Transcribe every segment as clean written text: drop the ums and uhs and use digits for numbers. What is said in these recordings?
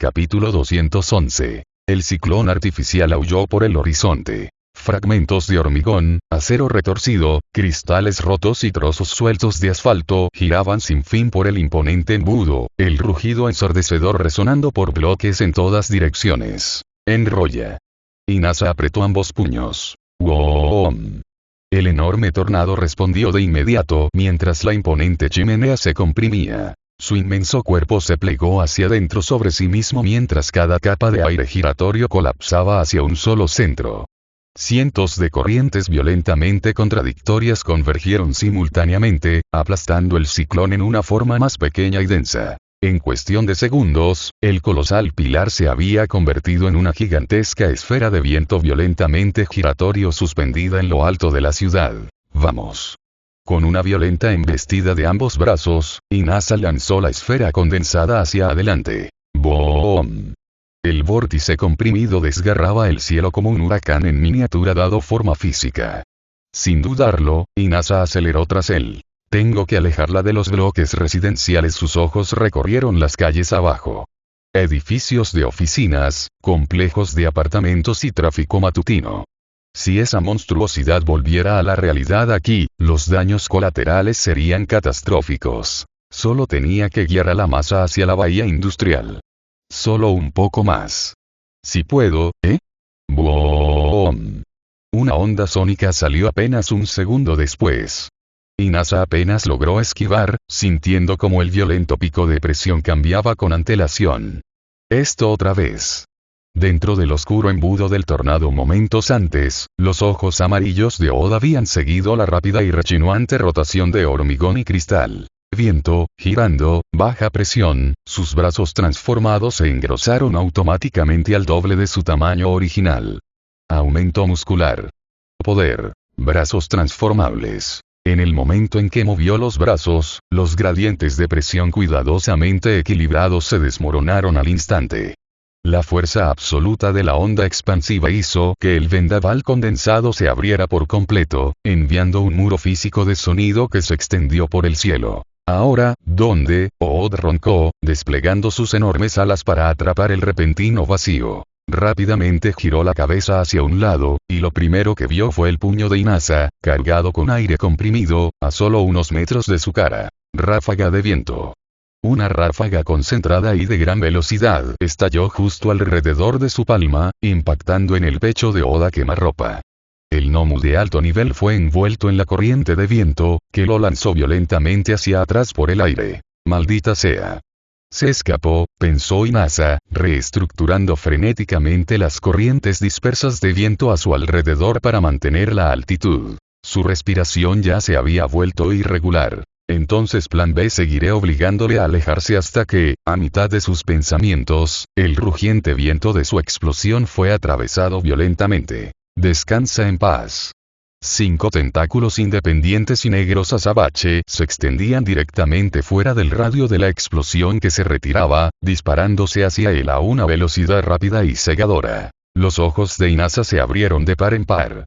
Capítulo 211. El ciclón artificial aulló por el horizonte. Fragmentos de hormigón, acero retorcido, cristales rotos y trozos sueltos de asfalto giraban sin fin por el imponente embudo, el rugido ensordecedor resonando por bloques en todas direcciones. Enrolla. Inasa apretó ambos puños. ¡Wom! El enorme tornado respondió de inmediato mientras la imponente chimenea se comprimía. Su inmenso cuerpo se plegó hacia adentro sobre sí mismo mientras cada capa de aire giratorio colapsaba hacia un solo centro. Cientos de corrientes violentamente contradictorias convergieron simultáneamente, aplastando el ciclón en una forma más pequeña y densa. En cuestión de segundos, el colosal pilar se había convertido en una gigantesca esfera de viento violentamente giratorio suspendida en lo alto de la ciudad. ¡Vamos! Con una violenta embestida de ambos brazos, Inasa lanzó la esfera condensada hacia adelante. ¡Boom! El vórtice comprimido desgarraba el cielo como un huracán en miniatura dado forma física. Sin dudarlo, Inasa aceleró tras él. Tengo que alejarla de los bloques residenciales. Sus ojos recorrieron las calles abajo. Edificios de oficinas, complejos de apartamentos y tráfico matutino. Si esa monstruosidad volviera a la realidad aquí, los daños colaterales serían catastróficos. Solo tenía que guiar a la masa hacia la bahía industrial. Solo un poco más. Si puedo, ¿eh? ¡Boom! Una onda sónica salió apenas un segundo después. Inasa apenas logró esquivar, sintiendo como el violento pico de presión cambiaba con antelación. Esto otra vez. Dentro del oscuro embudo del tornado momentos antes, los ojos amarillos de Oda habían seguido la rápida y rechinuante rotación de hormigón y cristal. Viento, girando, baja presión, sus brazos transformados se engrosaron automáticamente al doble de su tamaño original. Aumento muscular. Poder. Brazos transformables. En el momento en que movió los brazos, los gradientes de presión cuidadosamente equilibrados se desmoronaron al instante. La fuerza absoluta de la onda expansiva hizo que el vendaval condensado se abriera por completo, enviando un muro físico de sonido que se extendió por el cielo. Ahora, ¿dónde? Ood roncó, desplegando sus enormes alas para atrapar el repentino vacío. Rápidamente giró la cabeza hacia un lado, y lo primero que vio fue el puño de Inasa, cargado con aire comprimido, a solo unos metros de su cara. Ráfaga de viento. Una ráfaga concentrada y de gran velocidad estalló justo alrededor de su palma, impactando en el pecho de Oda quemarropa. El gnomu de alto nivel fue envuelto en la corriente de viento, que lo lanzó violentamente hacia atrás por el aire. ¡Maldita sea! Se escapó, pensó Inasa, reestructurando frenéticamente las corrientes dispersas de viento a su alrededor para mantener la altitud. Su respiración ya se había vuelto irregular. Entonces plan B: seguiré obligándole a alejarse hasta que, a mitad de sus pensamientos, el rugiente viento de su explosión fue atravesado violentamente. Descansa en paz. 5 tentáculos independientes y negros azabache se extendían directamente fuera del radio de la explosión que se retiraba, disparándose hacia él a una velocidad rápida y cegadora. Los ojos de Inasa se abrieron de par en par.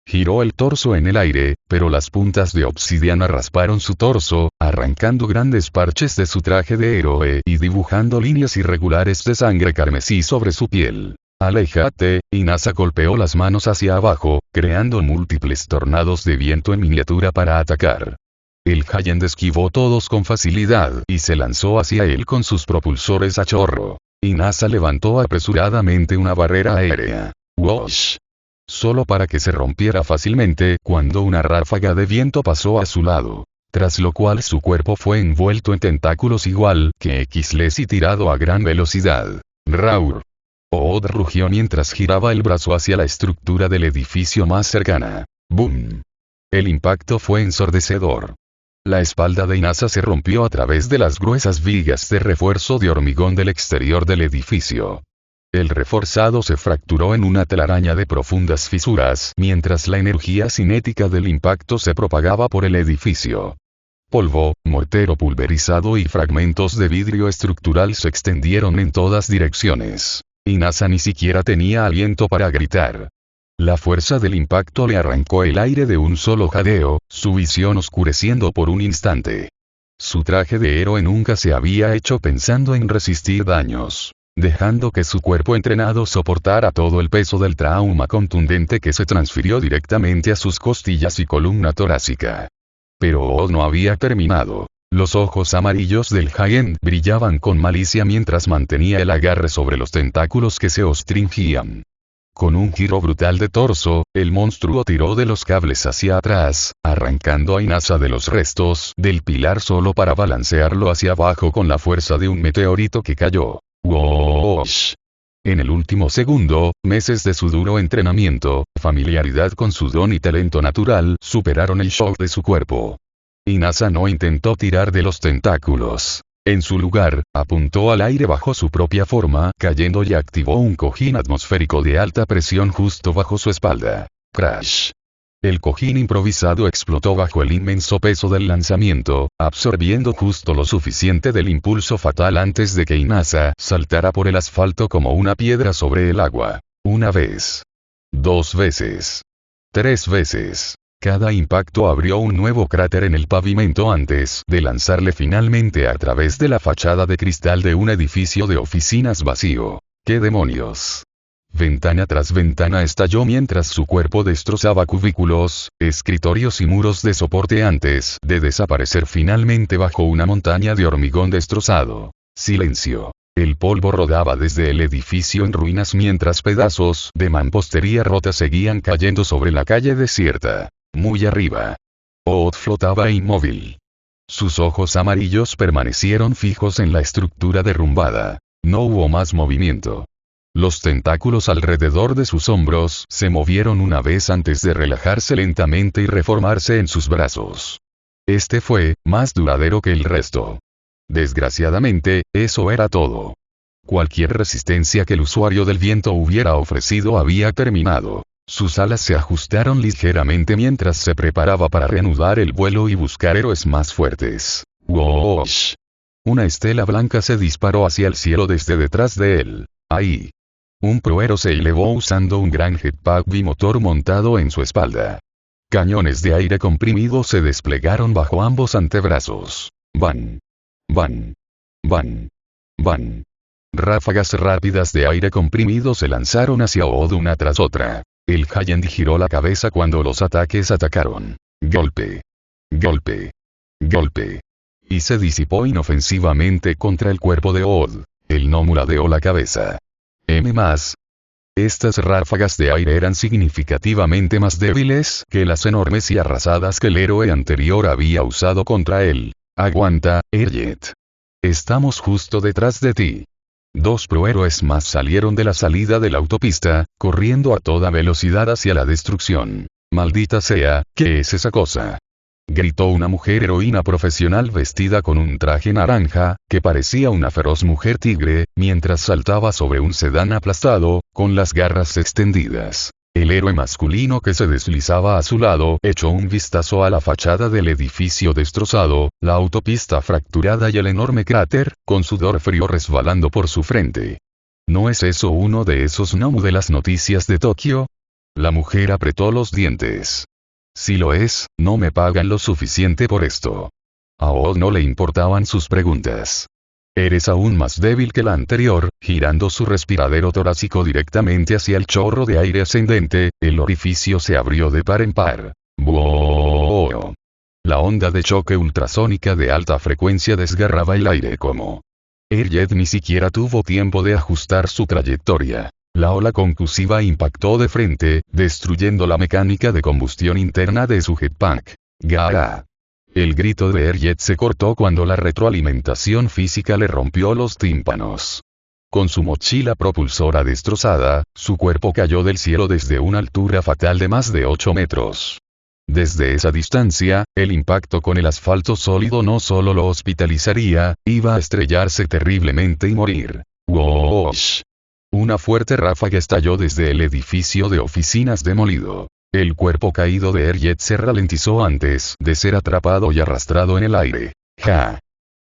Giró el torso en el aire, pero las puntas de obsidiana rasparon su torso, arrancando grandes parches de su traje de héroe y dibujando líneas irregulares de sangre carmesí sobre su piel. ¡Aléjate! Inasa golpeó las manos hacia abajo, creando múltiples tornados de viento en miniatura para atacar. El Giant esquivó todos con facilidad y se lanzó hacia él con sus propulsores a chorro. Inasa levantó apresuradamente una barrera aérea. ¡Wosh! Solo para que se rompiera fácilmente cuando una ráfaga de viento pasó a su lado. Tras lo cual su cuerpo fue envuelto en tentáculos igual que Xles y tirado a gran velocidad. ¡Raur! Ood rugió mientras giraba el brazo hacia la estructura del edificio más cercana. ¡Boom! El impacto fue ensordecedor. La espalda de Inasa se rompió a través de las gruesas vigas de refuerzo de hormigón del exterior del edificio. El reforzado se fracturó en una telaraña de profundas fisuras mientras la energía cinética del impacto se propagaba por el edificio. Polvo, mortero pulverizado y fragmentos de vidrio estructural se extendieron en todas direcciones. Inasa ni siquiera tenía aliento para gritar. La fuerza del impacto le arrancó el aire de un solo jadeo, su visión oscureciendo por un instante. Su traje de héroe nunca se había hecho pensando en resistir daños. dejando que su cuerpo entrenado soportara todo el peso del trauma contundente que se transfirió directamente a sus costillas y columna torácica. Pero Ood no había terminado. Los ojos amarillos del Giant brillaban con malicia mientras mantenía el agarre sobre los tentáculos que se ostringían. Con un giro brutal de torso, el monstruo tiró de los cables hacia atrás, arrancando a Inazha de los restos del pilar solo para balancearlo hacia abajo con la fuerza de un meteorito que cayó. ¡Woosh! En el último segundo, meses de su duro entrenamiento, familiaridad con su don y talento natural superaron el shock de su cuerpo. Inazha no intentó tirar de los tentáculos. En su lugar, apuntó al aire bajo su propia forma, cayendo y activó un cojín atmosférico de alta presión justo bajo su espalda. Crash. El cojín improvisado explotó bajo el inmenso peso del lanzamiento, absorbiendo justo lo suficiente del impulso fatal antes de que Inazha saltara por el asfalto como una piedra sobre el agua. Una vez. 2 veces. 3 veces. Cada impacto abrió un nuevo cráter en el pavimento antes de lanzarle finalmente a través de la fachada de cristal de un edificio de oficinas vacío. ¡Qué demonios! Ventana tras ventana estalló mientras su cuerpo destrozaba cubículos, escritorios y muros de soporte antes de desaparecer finalmente bajo una montaña de hormigón destrozado. Silencio. El polvo rodaba desde el edificio en ruinas mientras pedazos de mampostería rota seguían cayendo sobre la calle desierta. Muy arriba. Ood flotaba inmóvil. Sus ojos amarillos permanecieron fijos en la estructura derrumbada. No hubo más movimiento. Los tentáculos alrededor de sus hombros se movieron una vez antes de relajarse lentamente y reformarse en sus brazos. Este fue más duradero que el resto. Desgraciadamente, eso era todo. Cualquier resistencia que el usuario del viento hubiera ofrecido había terminado. Sus alas se ajustaron ligeramente mientras se preparaba para reanudar el vuelo y buscar héroes más fuertes. ¡Woosh! Una estela blanca se disparó hacia el cielo desde detrás de él. Ahí. Un proero se elevó usando un gran jetpack bimotor montado en su espalda. Cañones de aire comprimido se desplegaron bajo ambos antebrazos. Van. Van. Van. Van. Ráfagas rápidas de aire comprimido se lanzaron hacia Ood una tras otra. El Giant giró la cabeza cuando los ataques atacaron. Golpe. Golpe. Golpe. Y se disipó inofensivamente contra el cuerpo de Ood. Él no muradeó la cabeza. Más. Estas ráfagas de aire eran significativamente más débiles que las enormes y arrasadas que el héroe anterior había usado contra él. Aguanta, Erjet. Estamos justo detrás de ti. 2 prohéroes más salieron de la salida de la autopista, corriendo a toda velocidad hacia la destrucción. Maldita sea, ¿qué es esa cosa? Gritó una mujer heroína profesional vestida con un traje naranja, que parecía una feroz mujer tigre, mientras saltaba sobre un sedán aplastado, con las garras extendidas. El héroe masculino que se deslizaba a su lado echó un vistazo a la fachada del edificio destrozado, la autopista fracturada y el enorme cráter, con sudor frío resbalando por su frente. ¿No es eso uno de esos gnomos de las noticias de Tokio? La mujer apretó los dientes. Si lo es, no me pagan lo suficiente por esto. A Ood no le importaban sus preguntas. Eres aún más débil que la anterior, girando su respiradero torácico directamente hacia el chorro de aire ascendente, el orificio se abrió de par en par. ¡Buooo! La onda de choque ultrasónica de alta frecuencia desgarraba el aire como... Erjet ni siquiera tuvo tiempo de ajustar su trayectoria. La ola concusiva impactó de frente, destruyendo la mecánica de combustión interna de su jetpack. ¡Gara! El grito de Erjet se cortó cuando la retroalimentación física le rompió los tímpanos. Con su mochila propulsora destrozada, su cuerpo cayó del cielo desde una altura fatal de más de 8 metros. Desde esa distancia, el impacto con el asfalto sólido no solo lo hospitalizaría, iba a estrellarse terriblemente y morir. ¡Woosh! Una fuerte ráfaga estalló desde el edificio de oficinas demolido. El cuerpo caído de Erjet se ralentizó antes de ser atrapado y arrastrado en el aire. ¡Ja!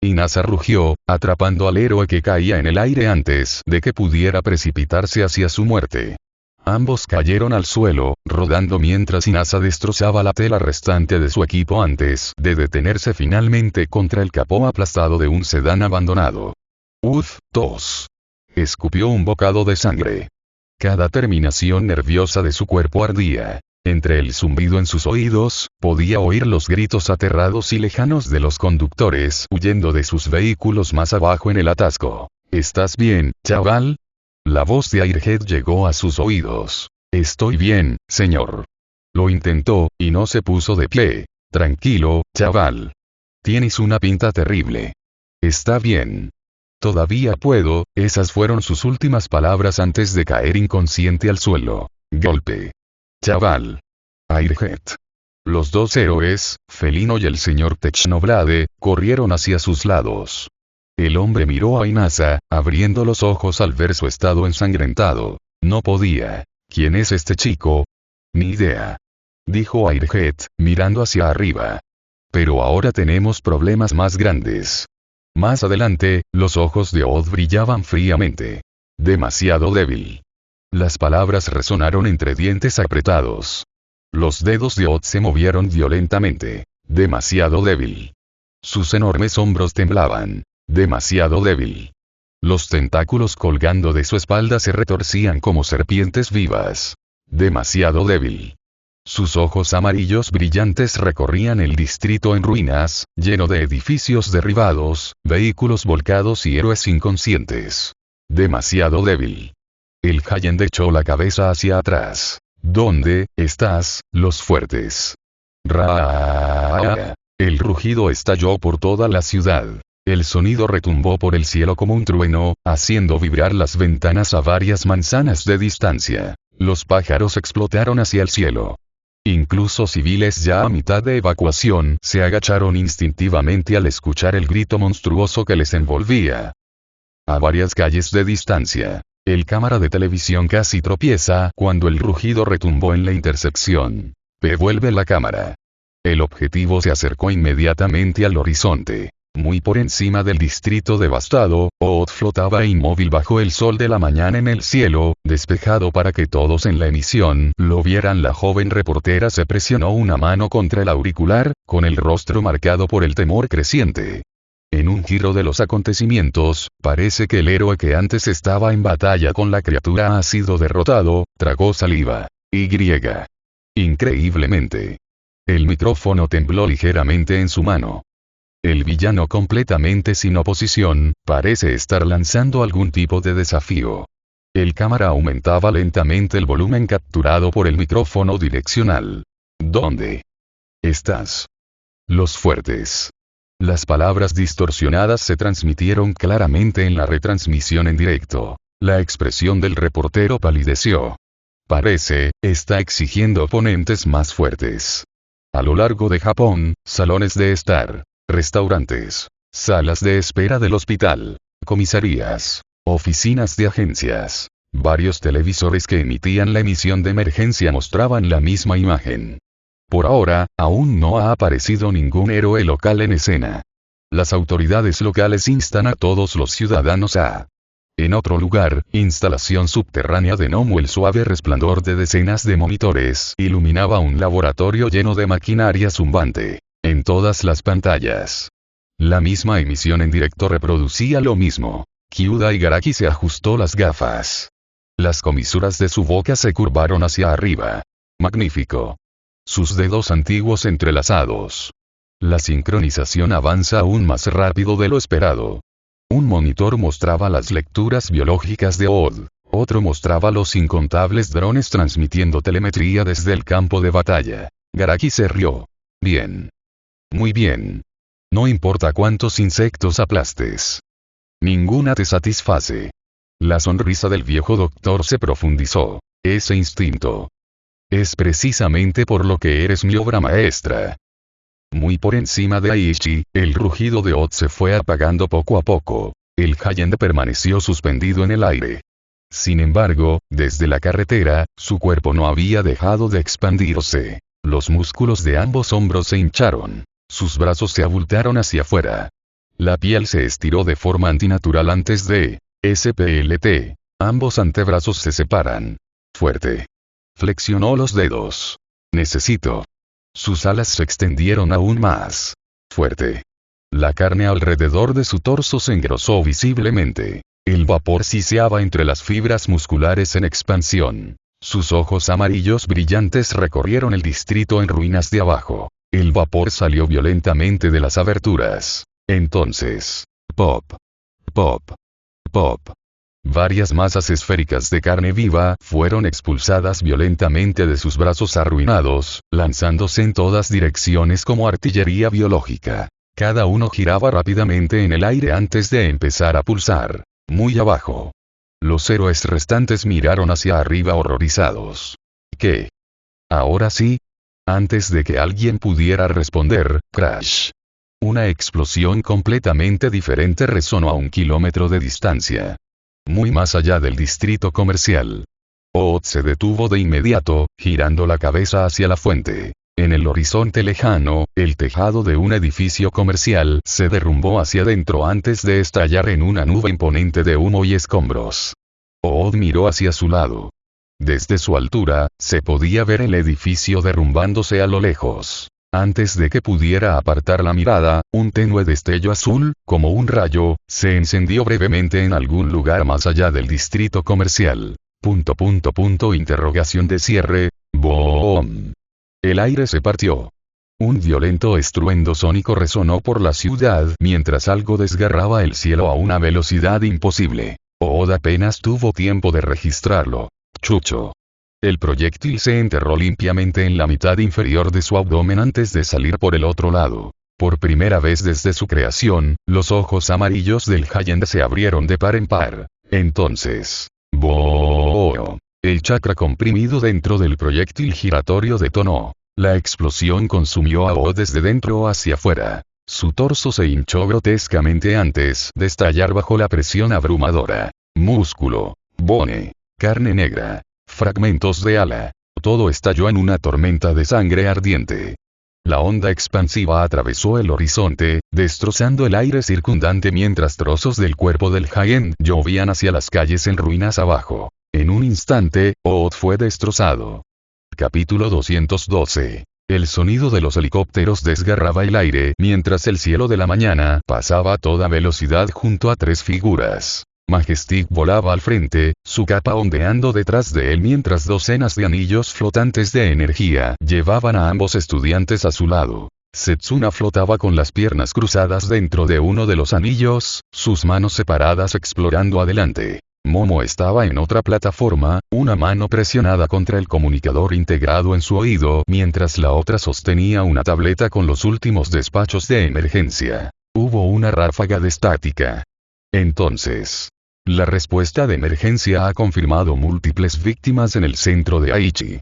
Inazha rugió, atrapando al héroe que caía en el aire antes de que pudiera precipitarse hacia su muerte. Ambos cayeron al suelo, rodando mientras Inazha destrozaba la tela restante de su equipo antes de detenerse finalmente contra el capó aplastado de un sedán abandonado. ¡Uf! ¡Tos! Escupió un bocado de sangre. Cada terminación nerviosa de su cuerpo ardía. Entre el zumbido en sus oídos, podía oír los gritos aterrados y lejanos de los conductores huyendo de sus vehículos más abajo en el atasco. ¿Estás bien, chaval? La voz de Airhead llegó a sus oídos. Estoy bien, señor. Lo intentó, y no se puso de pie. Tranquilo, chaval. Tienes una pinta terrible. Está bien. Todavía puedo, esas fueron sus últimas palabras antes de caer inconsciente al suelo. Golpe. Chaval. Airhead. Los dos héroes, Felino y el señor Technoblade, corrieron hacia sus lados. El hombre miró a Inasa, abriendo los ojos al ver su estado ensangrentado. No podía. ¿Quién es este chico? Ni idea. Dijo Airhead, mirando hacia arriba. Pero ahora tenemos problemas más grandes. Más adelante, los ojos de Odd brillaban fríamente. Demasiado débil. Las palabras resonaron entre dientes apretados. Los dedos de Odd se movieron violentamente. Demasiado débil. Sus enormes hombros temblaban. Demasiado débil. Los tentáculos colgando de su espalda se retorcían como serpientes vivas. Demasiado débil. Sus ojos amarillos brillantes recorrían el distrito en ruinas, lleno de edificios derribados, vehículos volcados y héroes inconscientes. Demasiado débil. El Giant echó la cabeza hacia atrás. ¿Dónde estás, los fuertes? Ra. El rugido estalló por toda la ciudad. El sonido retumbó por el cielo como un trueno, haciendo vibrar las ventanas a varias manzanas de distancia. Los pájaros explotaron hacia el cielo. Incluso civiles ya a mitad de evacuación se agacharon instintivamente al escuchar el grito monstruoso que les envolvía. A varias calles de distancia, el cámara de televisión casi tropieza cuando el rugido retumbó en la intersección. Devuelve la cámara. El objetivo se acercó inmediatamente al horizonte. Muy por encima del distrito devastado, Odd flotaba inmóvil bajo el sol de la mañana en el cielo, despejado para que todos en la emisión lo vieran. La joven reportera se presionó una mano contra el auricular, con el rostro marcado por el temor creciente. En un giro de los acontecimientos, parece que el héroe que antes estaba en batalla con la criatura ha sido derrotado. Tragó saliva. Increíblemente. El micrófono tembló ligeramente en su mano. El villano, completamente sin oposición, parece estar lanzando algún tipo de desafío. El cámara aumentaba lentamente el volumen capturado por el micrófono direccional. ¿Dónde estás? Los fuertes. Las palabras distorsionadas se transmitieron claramente en la retransmisión en directo. La expresión del reportero palideció. Parece, está exigiendo oponentes más fuertes. A lo largo de Japón, salones de estar, restaurantes, salas de espera del hospital, comisarías, oficinas de agencias, varios televisores que emitían la emisión de emergencia mostraban la misma imagen. Por ahora, aún no ha aparecido ningún héroe local en escena. Las autoridades locales instan a todos los ciudadanos a... En otro lugar, instalación subterránea de Nomu. El suave resplandor de decenas de monitores iluminaba un laboratorio lleno de maquinaria zumbante. En todas las pantallas. La misma emisión en directo reproducía lo mismo. Kyuda Igaraki se ajustó las gafas. Las comisuras de su boca se curvaron hacia arriba. Magnífico. Sus dedos antiguos entrelazados. La sincronización avanza aún más rápido de lo esperado. Un monitor mostraba las lecturas biológicas de Odd. Otro mostraba los incontables drones transmitiendo telemetría desde el campo de batalla. Garaki se rió. Bien. Muy bien. No importa cuántos insectos aplastes. Ninguna te satisface. La sonrisa del viejo doctor se profundizó. Ese instinto. Es precisamente por lo que eres mi obra maestra. Muy por encima de Aichi, el rugido de Odd se fue apagando poco a poco. El Giant permaneció suspendido en el aire. Sin embargo, desde la carretera, su cuerpo no había dejado de expandirse. Los músculos de ambos hombros se hincharon. Sus brazos se abultaron hacia afuera. La piel se estiró de forma antinatural antes de... SPLT. Ambos antebrazos se separan. Fuerte. Flexionó los dedos. Necesito. Sus alas se extendieron aún más. Fuerte. La carne alrededor de su torso se engrosó visiblemente. El vapor siseaba entre las fibras musculares en expansión. Sus ojos amarillos brillantes recorrieron el distrito en ruinas de abajo. El vapor salió violentamente de las aberturas. Entonces, pop, pop, pop. Varias masas esféricas de carne viva fueron expulsadas violentamente de sus brazos arruinados, lanzándose en todas direcciones como artillería biológica. Cada uno giraba rápidamente en el aire antes de empezar a pulsar. Muy abajo. Los héroes restantes miraron hacia arriba horrorizados. ¿Qué? ¿Ahora sí? Antes de que alguien pudiera responder, crash. Una explosión completamente diferente resonó a 1 kilómetro de distancia. Muy más allá del distrito comercial. Ood se detuvo de inmediato, girando la cabeza hacia la fuente. En el horizonte lejano, el tejado de un edificio comercial se derrumbó hacia adentro antes de estallar en una nube imponente de humo y escombros. Ood miró hacia su lado. Desde su altura, se podía ver el edificio derrumbándose a lo lejos. Antes de que pudiera apartar la mirada, un tenue destello azul, como un rayo, se encendió brevemente en algún lugar más allá del distrito comercial. Interrogación de cierre. ¡Boom! El aire se partió. Un violento estruendo sónico resonó por la ciudad mientras algo desgarraba el cielo a una velocidad imposible. Ood apenas tuvo tiempo de registrarlo. Chucho. El proyectil se enterró limpiamente en la mitad inferior de su abdomen antes de salir por el otro lado. Por primera vez desde su creación, los ojos amarillos del Giant se abrieron de par en par. Entonces. ¡Boom! El chakra comprimido dentro del proyectil giratorio detonó. La explosión consumió a Ood desde dentro hacia afuera. Su torso se hinchó grotescamente antes de estallar bajo la presión abrumadora. Músculo, bone, carne negra, fragmentos de ala. Todo estalló en una tormenta de sangre ardiente. La onda expansiva atravesó el horizonte, destrozando el aire circundante mientras trozos del cuerpo del Giant llovían hacia las calles en ruinas abajo. En un instante, Ood fue destrozado. Capítulo 212. El sonido de los helicópteros desgarraba el aire mientras el cielo de la mañana pasaba a toda velocidad junto a 3 figuras. Majestic volaba al frente, su capa ondeando detrás de él mientras docenas de anillos flotantes de energía llevaban a ambos estudiantes a su lado. Setsuna flotaba con las piernas cruzadas dentro de uno de los anillos, sus manos separadas explorando adelante. Momo estaba en otra plataforma, una mano presionada contra el comunicador integrado en su oído mientras la otra sostenía una tableta con los últimos despachos de emergencia. Hubo una ráfaga de estática. Entonces, la respuesta de emergencia ha confirmado múltiples víctimas en el centro de Aichi.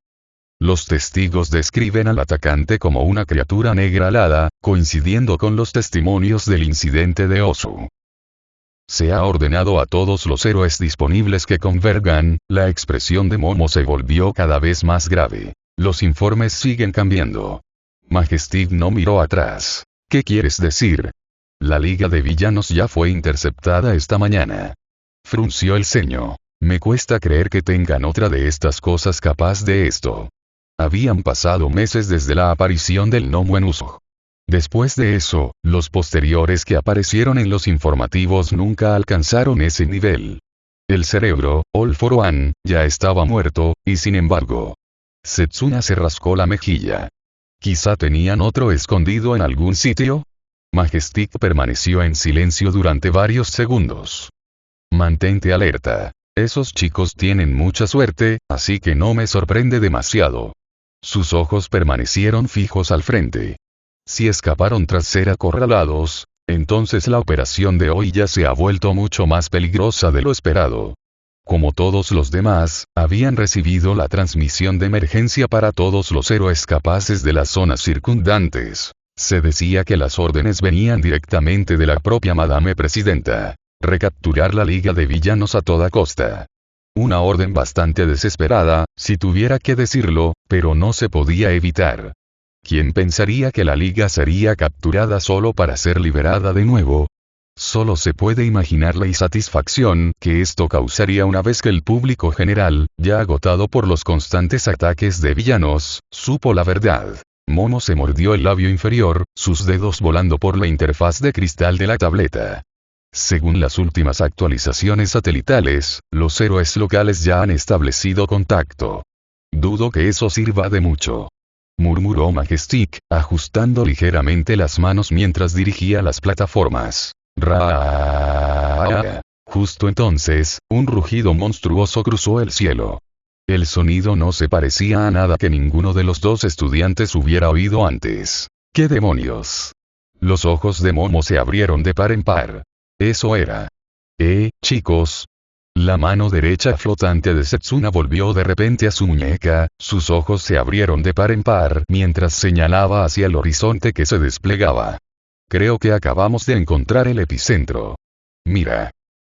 Los testigos describen al atacante como una criatura negra alada, coincidiendo con los testimonios del incidente de Osu. Se ha ordenado a todos los héroes disponibles que convergan. La expresión de Momo se volvió cada vez más grave. Los informes siguen cambiando. Majestic no miró atrás. ¿Qué quieres decir? La Liga de Villanos ya fue interceptada esta mañana. Frunció el ceño. Me cuesta creer que tengan otra de estas cosas capaz de esto. Habían pasado meses desde la aparición del Nomu en uso. Después de eso, los posteriores que aparecieron en los informativos nunca alcanzaron ese nivel. El cerebro, All for One, ya estaba muerto, y sin embargo. Setsuna se rascó la mejilla. ¿Quizá tenían otro escondido en algún sitio? Majestic permaneció en silencio durante varios segundos. Mantente alerta. Esos chicos tienen mucha suerte, así que no me sorprende demasiado. Sus ojos permanecieron fijos al frente. Si escaparon tras ser acorralados, entonces la operación de hoy ya se ha vuelto mucho más peligrosa de lo esperado. Como todos los demás, habían recibido la transmisión de emergencia para todos los héroes capaces de las zonas circundantes. Se decía que las órdenes venían directamente de la propia Madame Presidenta. Recapturar la Liga de Villanos a toda costa. Una orden bastante desesperada, si tuviera que decirlo, pero no se podía evitar. ¿Quién pensaría que la Liga sería capturada solo para ser liberada de nuevo? Solo se puede imaginar la insatisfacción que esto causaría una vez que el público general, ya agotado por los constantes ataques de villanos, supo la verdad. Momo se mordió el labio inferior, sus dedos volando por la interfaz de cristal de la tableta. Según las últimas actualizaciones satelitales, los héroes locales ya han establecido contacto. Dudo que eso sirva de mucho, murmuró Majestic, ajustando ligeramente las manos mientras dirigía las plataformas. Justo entonces, un rugido monstruoso cruzó el cielo. El sonido no se parecía a nada que ninguno de los dos estudiantes hubiera oído antes. ¿Qué demonios? Los ojos de Momo se abrieron de par en par. Eso era. Chicos. La mano derecha flotante de Setsuna volvió de repente a su muñeca, sus ojos se abrieron de par en par mientras señalaba hacia el horizonte que se desplegaba. Creo que acabamos de encontrar el epicentro. Mira.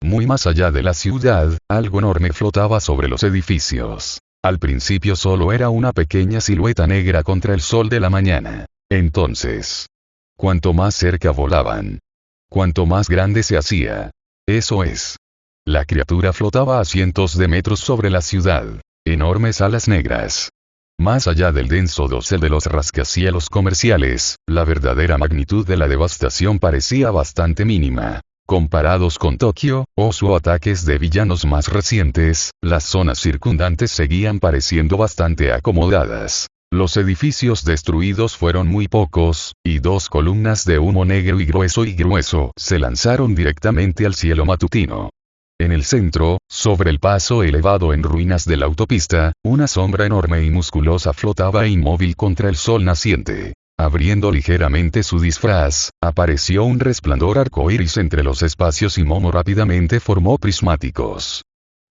Muy más allá de la ciudad, algo enorme flotaba sobre los edificios. Al principio solo era una pequeña silueta negra contra el sol de la mañana. Entonces, cuanto más cerca volaban, cuanto más grande se hacía. Eso es. La criatura flotaba a cientos de metros sobre la ciudad. Enormes alas negras. Más allá del denso dosel de los rascacielos comerciales, la verdadera magnitud de la devastación parecía bastante mínima. Comparados con Tokio, o ataques de villanos más recientes, las zonas circundantes seguían pareciendo bastante acomodadas. Los edificios destruidos fueron muy pocos, y dos columnas de humo negro y grueso se lanzaron directamente al cielo matutino. En el centro, sobre el paso elevado en ruinas de la autopista, una sombra enorme y musculosa flotaba inmóvil contra el sol naciente. Abriendo ligeramente su disfraz, apareció un resplandor arcoíris entre los espacios y Momo rápidamente formó prismáticos.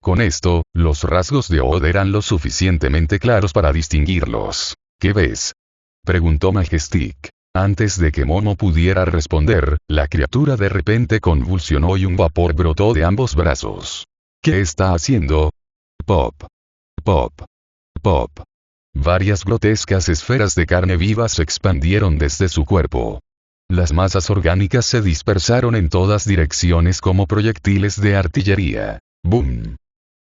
Con esto, los rasgos de Odd eran lo suficientemente claros para distinguirlos. ¿Qué ves? Preguntó Majestic. Antes de que Momo pudiera responder, la criatura de repente convulsionó y un vapor brotó de ambos brazos. ¿Qué está haciendo? Pop. Pop. Pop. Varias grotescas esferas de carne viva se expandieron desde su cuerpo. Las masas orgánicas se dispersaron en todas direcciones como proyectiles de artillería. ¡Bum!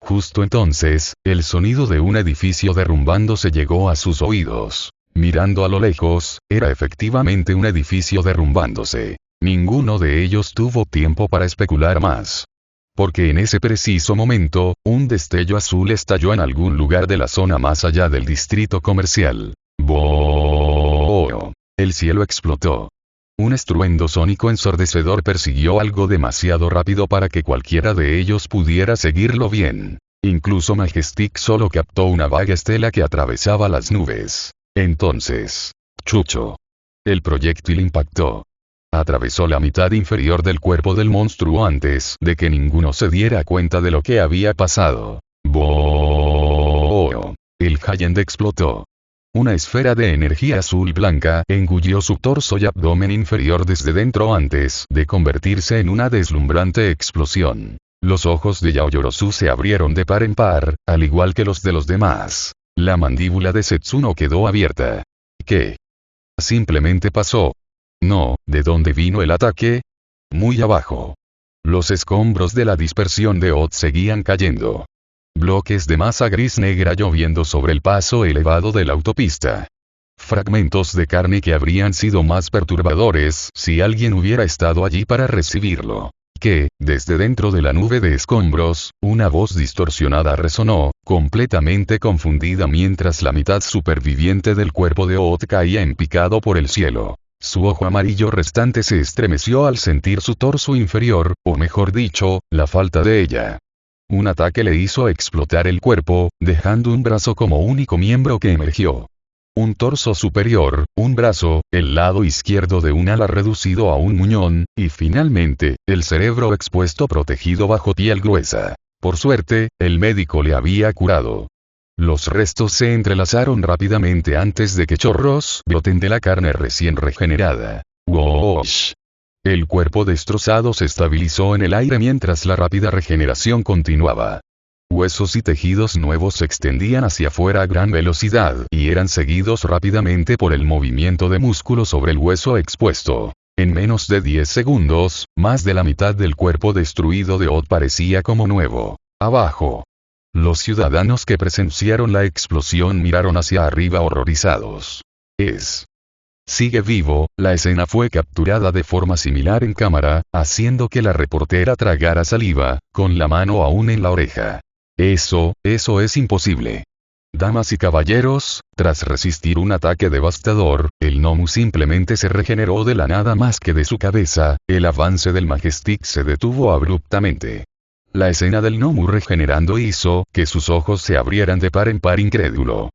Justo entonces, el sonido de un edificio derrumbándose llegó a sus oídos. Mirando a lo lejos, era efectivamente un edificio derrumbándose. Ninguno de ellos tuvo tiempo para especular más. Porque en ese preciso momento, un destello azul estalló en algún lugar de la zona más allá del distrito comercial. ¡Boom! El cielo explotó. Un estruendo sónico ensordecedor persiguió algo demasiado rápido para que cualquiera de ellos pudiera seguirlo bien. Incluso Majestic solo captó una vaga estela que atravesaba las nubes. Entonces, ¡chucho! El proyectil impactó. Atravesó la mitad inferior del cuerpo del monstruo antes de que ninguno se diera cuenta de lo que había pasado. ¡Boom! El Giant explotó. Una esfera de energía azul blanca engulló su torso y abdomen inferior desde dentro antes de convertirse en una deslumbrante explosión. Los ojos de Yaoyorozu se abrieron de par en par, al igual que los de los demás. La mandíbula de Setsuno quedó abierta. ¿Qué? Simplemente pasó. No, ¿de dónde vino el ataque? Muy abajo. Los escombros de la dispersión de Odd seguían cayendo. Bloques de masa gris negra lloviendo sobre el paso elevado de la autopista. Fragmentos de carne que habrían sido más perturbadores si alguien hubiera estado allí para recibirlo. Que, desde dentro de la nube de escombros, una voz distorsionada resonó, completamente confundida mientras la mitad superviviente del cuerpo de Odd caía en picado por el cielo. Su ojo amarillo restante se estremeció al sentir su torso inferior, o mejor dicho, la falta de ella. Un ataque le hizo explotar el cuerpo, dejando un brazo como único miembro que emergió. Un torso superior, un brazo, el lado izquierdo de un ala reducido a un muñón, y finalmente, el cerebro expuesto protegido bajo piel gruesa. Por suerte, el médico le había curado. Los restos se entrelazaron rápidamente antes de que chorros broten de la carne recién regenerada. ¡Woosh! El cuerpo destrozado se estabilizó en el aire mientras la rápida regeneración continuaba. Huesos y tejidos nuevos se extendían hacia afuera a gran velocidad y eran seguidos rápidamente por el movimiento de músculo sobre el hueso expuesto. En menos de 10 segundos, más de la mitad del cuerpo destruido de Odd parecía como nuevo. Abajo. Los ciudadanos que presenciaron la explosión miraron hacia arriba horrorizados. Sigue vivo. La escena fue capturada de forma similar en cámara, haciendo que la reportera tragara saliva, con la mano aún en la oreja. Eso es imposible. Damas y caballeros, tras resistir un ataque devastador, el Nomu simplemente se regeneró de la nada más que de su cabeza. El avance del Majestic se detuvo abruptamente. La escena del Nomu regenerando hizo que sus ojos se abrieran de par en par incrédulo.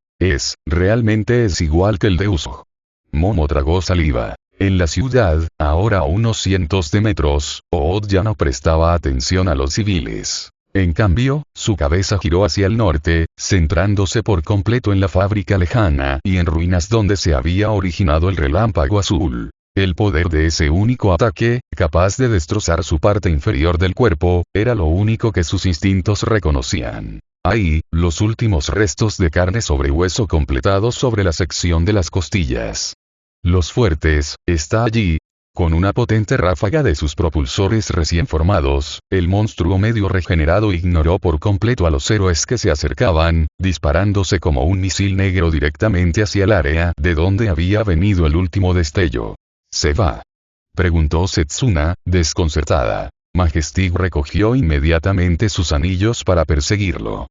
Realmente es igual que el de Usopp. Momo tragó saliva. En la ciudad, ahora a unos cientos de metros, Ood ya no prestaba atención a los civiles. En cambio, su cabeza giró hacia el norte, centrándose por completo en la fábrica lejana y en ruinas donde se había originado el relámpago azul. El poder de ese único ataque, capaz de destrozar su parte inferior del cuerpo, era lo único que sus instintos reconocían. Ahí, los últimos restos de carne sobre hueso completados sobre la sección de las costillas. Los fuertes, está allí. Con una potente ráfaga de sus propulsores recién formados, el monstruo medio regenerado ignoró por completo a los héroes que se acercaban, disparándose como un misil negro directamente hacia el área de donde había venido el último destello. ¿Se va?, preguntó Setsuna, desconcertada. Majestic recogió inmediatamente sus anillos para perseguirlo.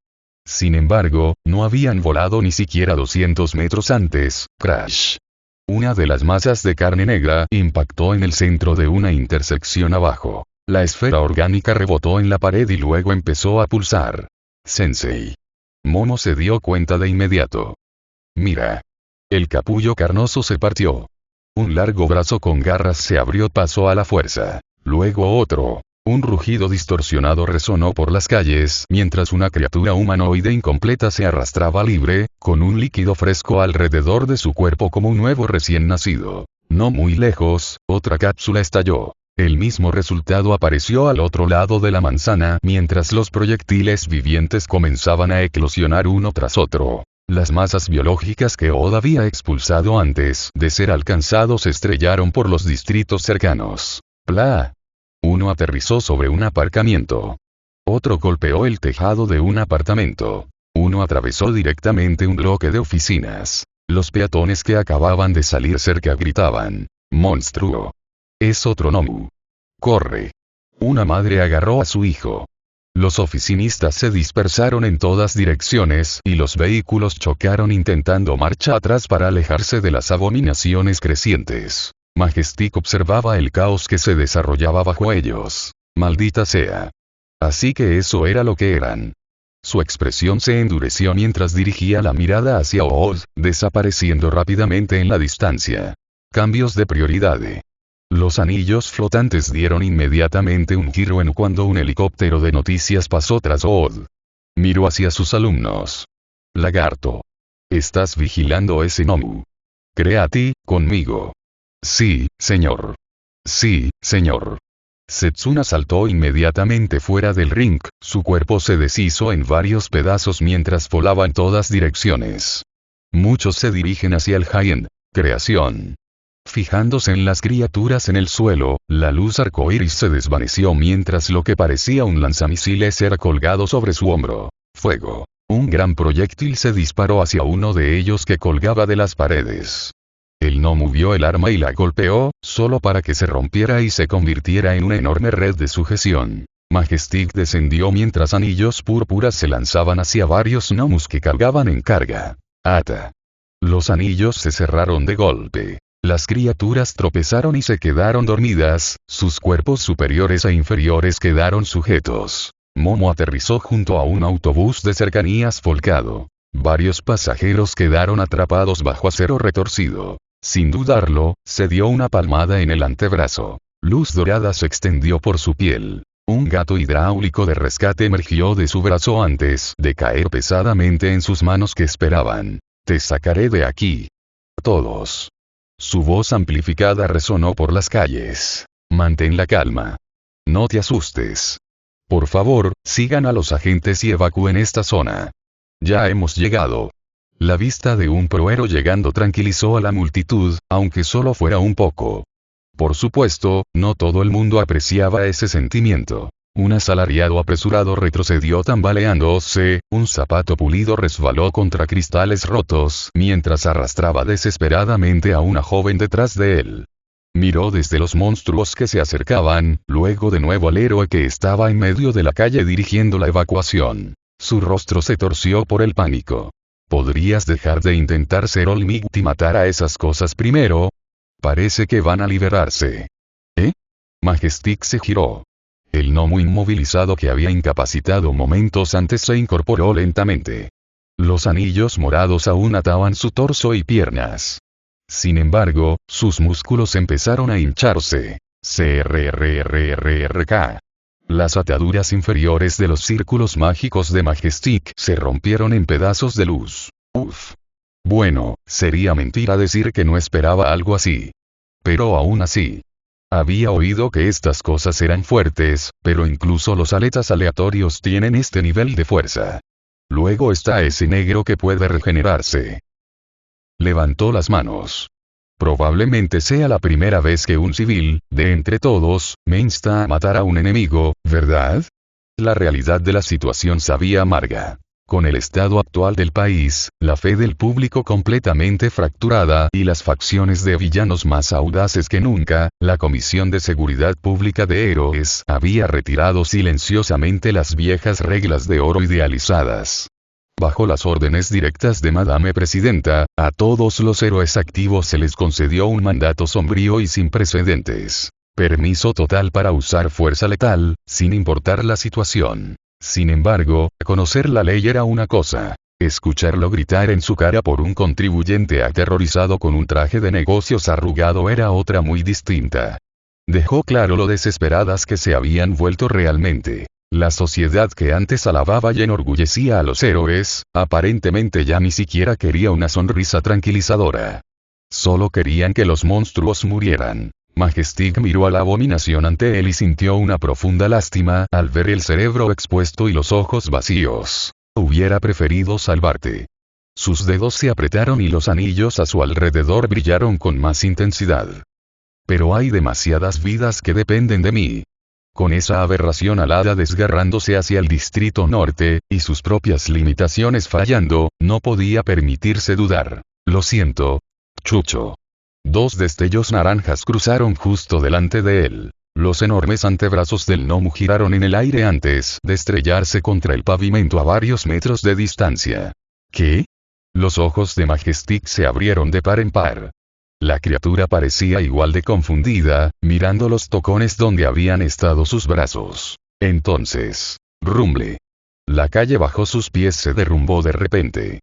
Sin embargo, no habían volado ni siquiera 200 metros antes. Crash. Una de las masas de carne negra impactó en el centro de una intersección abajo. La esfera orgánica rebotó en la pared y luego empezó a pulsar. Sensei. Momo se dio cuenta de inmediato. Mira. El capullo carnoso se partió. Un largo brazo con garras se abrió paso a la fuerza. Luego otro. Un rugido distorsionado resonó por las calles mientras una criatura humanoide incompleta se arrastraba libre, con un líquido fresco alrededor de su cuerpo como un nuevo recién nacido. No muy lejos, otra cápsula estalló. El mismo resultado apareció al otro lado de la manzana mientras los proyectiles vivientes comenzaban a eclosionar uno tras otro. Las masas biológicas que Oda había expulsado antes de ser alcanzados estrellaron por los distritos cercanos. ¡Pla! Uno aterrizó sobre un aparcamiento. Otro golpeó el tejado de un apartamento. Uno atravesó directamente un bloque de oficinas. Los peatones que acababan de salir cerca gritaban. ¡Monstruo! Es otro Nomu. ¡Corre! Una madre agarró a su hijo. Los oficinistas se dispersaron en todas direcciones y los vehículos chocaron intentando marcha atrás para alejarse de las abominaciones crecientes. Majestic observaba el caos que se desarrollaba bajo ellos. Maldita sea. Así que eso era lo que eran. Su expresión se endureció mientras dirigía la mirada hacia Ood, desapareciendo rápidamente en la distancia. Cambios de prioridad. Los anillos flotantes dieron inmediatamente un giro en cuando un helicóptero de noticias pasó tras Ood. Miró hacia sus alumnos. Lagarto. ¿Estás vigilando ese Nomu? Créate, conmigo. Sí, señor. Sí, señor. Setsuna saltó inmediatamente fuera del ring, su cuerpo se deshizo en varios pedazos mientras volaba en todas direcciones. Muchos se dirigen hacia el High-End. Creación. Fijándose en las criaturas en el suelo, la luz arcoíris se desvaneció mientras lo que parecía un lanzamisiles era colgado sobre su hombro. Fuego. Un gran proyectil se disparó hacia uno de ellos que colgaba de las paredes. El Nomu vio el arma y la golpeó, solo para que se rompiera y se convirtiera en una enorme red de sujeción. Majestic descendió mientras anillos púrpuras se lanzaban hacia varios Nomus que cargaban en carga. Ata. Los anillos se cerraron de golpe. Las criaturas tropezaron y se quedaron dormidas, sus cuerpos superiores e inferiores quedaron sujetos. Momo aterrizó junto a un autobús de cercanías volcado. Varios pasajeros quedaron atrapados bajo acero retorcido. Sin dudarlo, se dio una palmada en el antebrazo. Luz dorada se extendió por su piel. Un gato hidráulico de rescate emergió de su brazo antes de caer pesadamente en sus manos que esperaban. Te sacaré de aquí. Todos. Su voz amplificada resonó por las calles. Mantén la calma. No te asustes. Por favor, sigan a los agentes y evacúen esta zona. Ya hemos llegado. La vista de un proero llegando tranquilizó a la multitud, aunque solo fuera un poco. Por supuesto, no todo el mundo apreciaba ese sentimiento. Un asalariado apresurado retrocedió tambaleándose, un zapato pulido resbaló contra cristales rotos mientras arrastraba desesperadamente a una joven detrás de él. Miró desde los monstruos que se acercaban, luego de nuevo al héroe que estaba en medio de la calle dirigiendo la evacuación. Su rostro se torció por el pánico. ¿Podrías dejar de intentar ser All Might y matar a esas cosas primero? Parece que van a liberarse. ¿Eh? Majestic se giró. El gnomo inmovilizado que había incapacitado momentos antes se incorporó lentamente. Los anillos morados aún ataban su torso y piernas. Sin embargo, sus músculos empezaron a hincharse. CRRRRK. Las ataduras inferiores de los círculos mágicos de Majestic se rompieron en pedazos de luz. Uf. Bueno, sería mentira decir que no esperaba algo así. Pero aún así. Había oído que estas cosas eran fuertes, pero incluso los aletas aleatorios tienen este nivel de fuerza. Luego está ese negro que puede regenerarse. Levantó las manos. Probablemente sea la primera vez que un civil, de entre todos, me insta a matar a un enemigo, ¿verdad? La realidad de la situación sabía amarga. Con el estado actual del país, la fe del público completamente fracturada y las facciones de villanos más audaces que nunca, la Comisión de Seguridad Pública de Héroes había retirado silenciosamente las viejas reglas de oro idealizadas. Bajo las órdenes directas de Madame Presidenta, a todos los héroes activos se les concedió un mandato sombrío y sin precedentes. Permiso total para usar fuerza letal, sin importar la situación. Sin embargo, conocer la ley era una cosa. Escucharlo gritar en su cara por un contribuyente aterrorizado con un traje de negocios arrugado era otra muy distinta. Dejó claro lo desesperadas que se habían vuelto realmente. La sociedad que antes alababa y enorgullecía a los héroes, aparentemente ya ni siquiera quería una sonrisa tranquilizadora. Solo querían que los monstruos murieran. Majestic miró a la abominación ante él y sintió una profunda lástima al ver el cerebro expuesto y los ojos vacíos. Hubiera preferido salvarte. Sus dedos se apretaron y los anillos a su alrededor brillaron con más intensidad. Pero hay demasiadas vidas que dependen de mí. Con esa aberración alada desgarrándose hacia el distrito norte, y sus propias limitaciones fallando, no podía permitirse dudar. Lo siento. Chucho. Dos destellos naranjas cruzaron justo delante de él. Los enormes antebrazos del gnomo giraron en el aire antes de estrellarse contra el pavimento a varios metros de distancia. ¿Qué? Los ojos de Majestic se abrieron de par en par. La criatura parecía igual de confundida, mirando los tocones donde habían estado sus brazos. Entonces, rumble. La calle bajo sus pies se derrumbó de repente.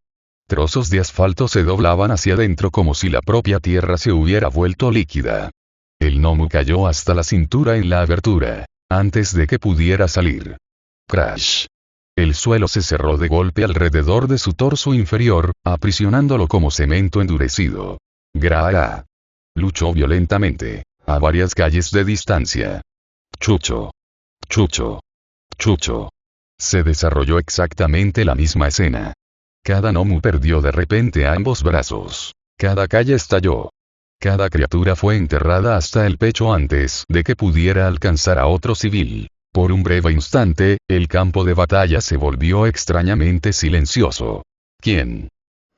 Trozos de asfalto se doblaban hacia adentro como si la propia tierra se hubiera vuelto líquida. El gnomo cayó hasta la cintura en la abertura, antes de que pudiera salir. Crash. El suelo se cerró de golpe alrededor de su torso inferior, aprisionándolo como cemento endurecido. Gra. Luchó violentamente, a varias calles de distancia. Chucho. Chucho. Chucho. Se desarrolló exactamente la misma escena. Cada gnomo perdió de repente ambos brazos. Cada calle estalló. Cada criatura fue enterrada hasta el pecho antes de que pudiera alcanzar a otro civil. Por un breve instante, el campo de batalla se volvió extrañamente silencioso. ¿Quién?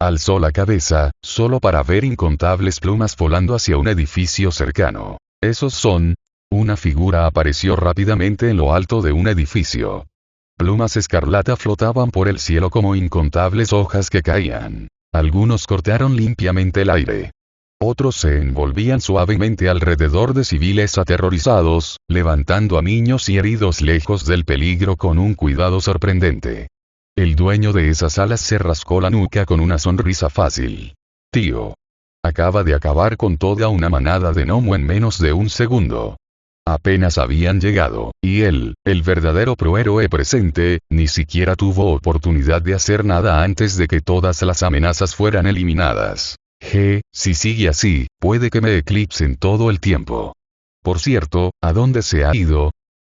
Alzó la cabeza, solo para ver incontables plumas volando hacia un edificio cercano. Esos son. Una figura apareció rápidamente en lo alto de un edificio. Plumas escarlata flotaban por el cielo como incontables hojas que caían. Algunos cortaron limpiamente el aire. Otros se envolvían suavemente alrededor de civiles aterrorizados, levantando a niños y heridos lejos del peligro con un cuidado sorprendente. El dueño de esas alas se rascó la nuca con una sonrisa fácil. Tío. Acaba de acabar con toda una manada de gnomo en menos de un segundo. Apenas habían llegado, y él, el verdadero prohéroe presente, ni siquiera tuvo oportunidad de hacer nada antes de que todas las amenazas fueran eliminadas. Si sigue así, puede que me eclipsen todo el tiempo. Por cierto, ¿a dónde se ha ido?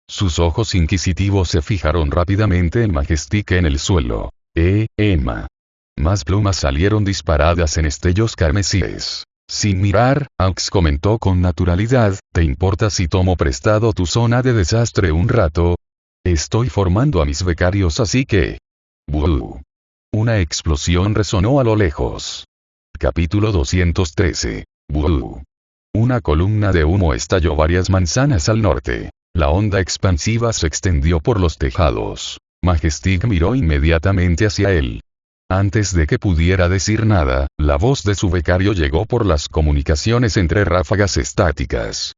Sus ojos inquisitivos se fijaron rápidamente en Majestic en el suelo. Emma. Más plumas salieron disparadas en estellos carmesíes. Sin mirar, Aux comentó con naturalidad, ¿te importa si tomo prestado tu zona de desastre un rato? Estoy formando a mis becarios así que... ¡Buh! Una explosión resonó a lo lejos. Capítulo 213. ¡Buh! Una columna de humo estalló varias manzanas al norte. La onda expansiva se extendió por los tejados. Majestic miró inmediatamente hacia él. Antes de que pudiera decir nada, la voz de su becario llegó por las comunicaciones entre ráfagas estáticas.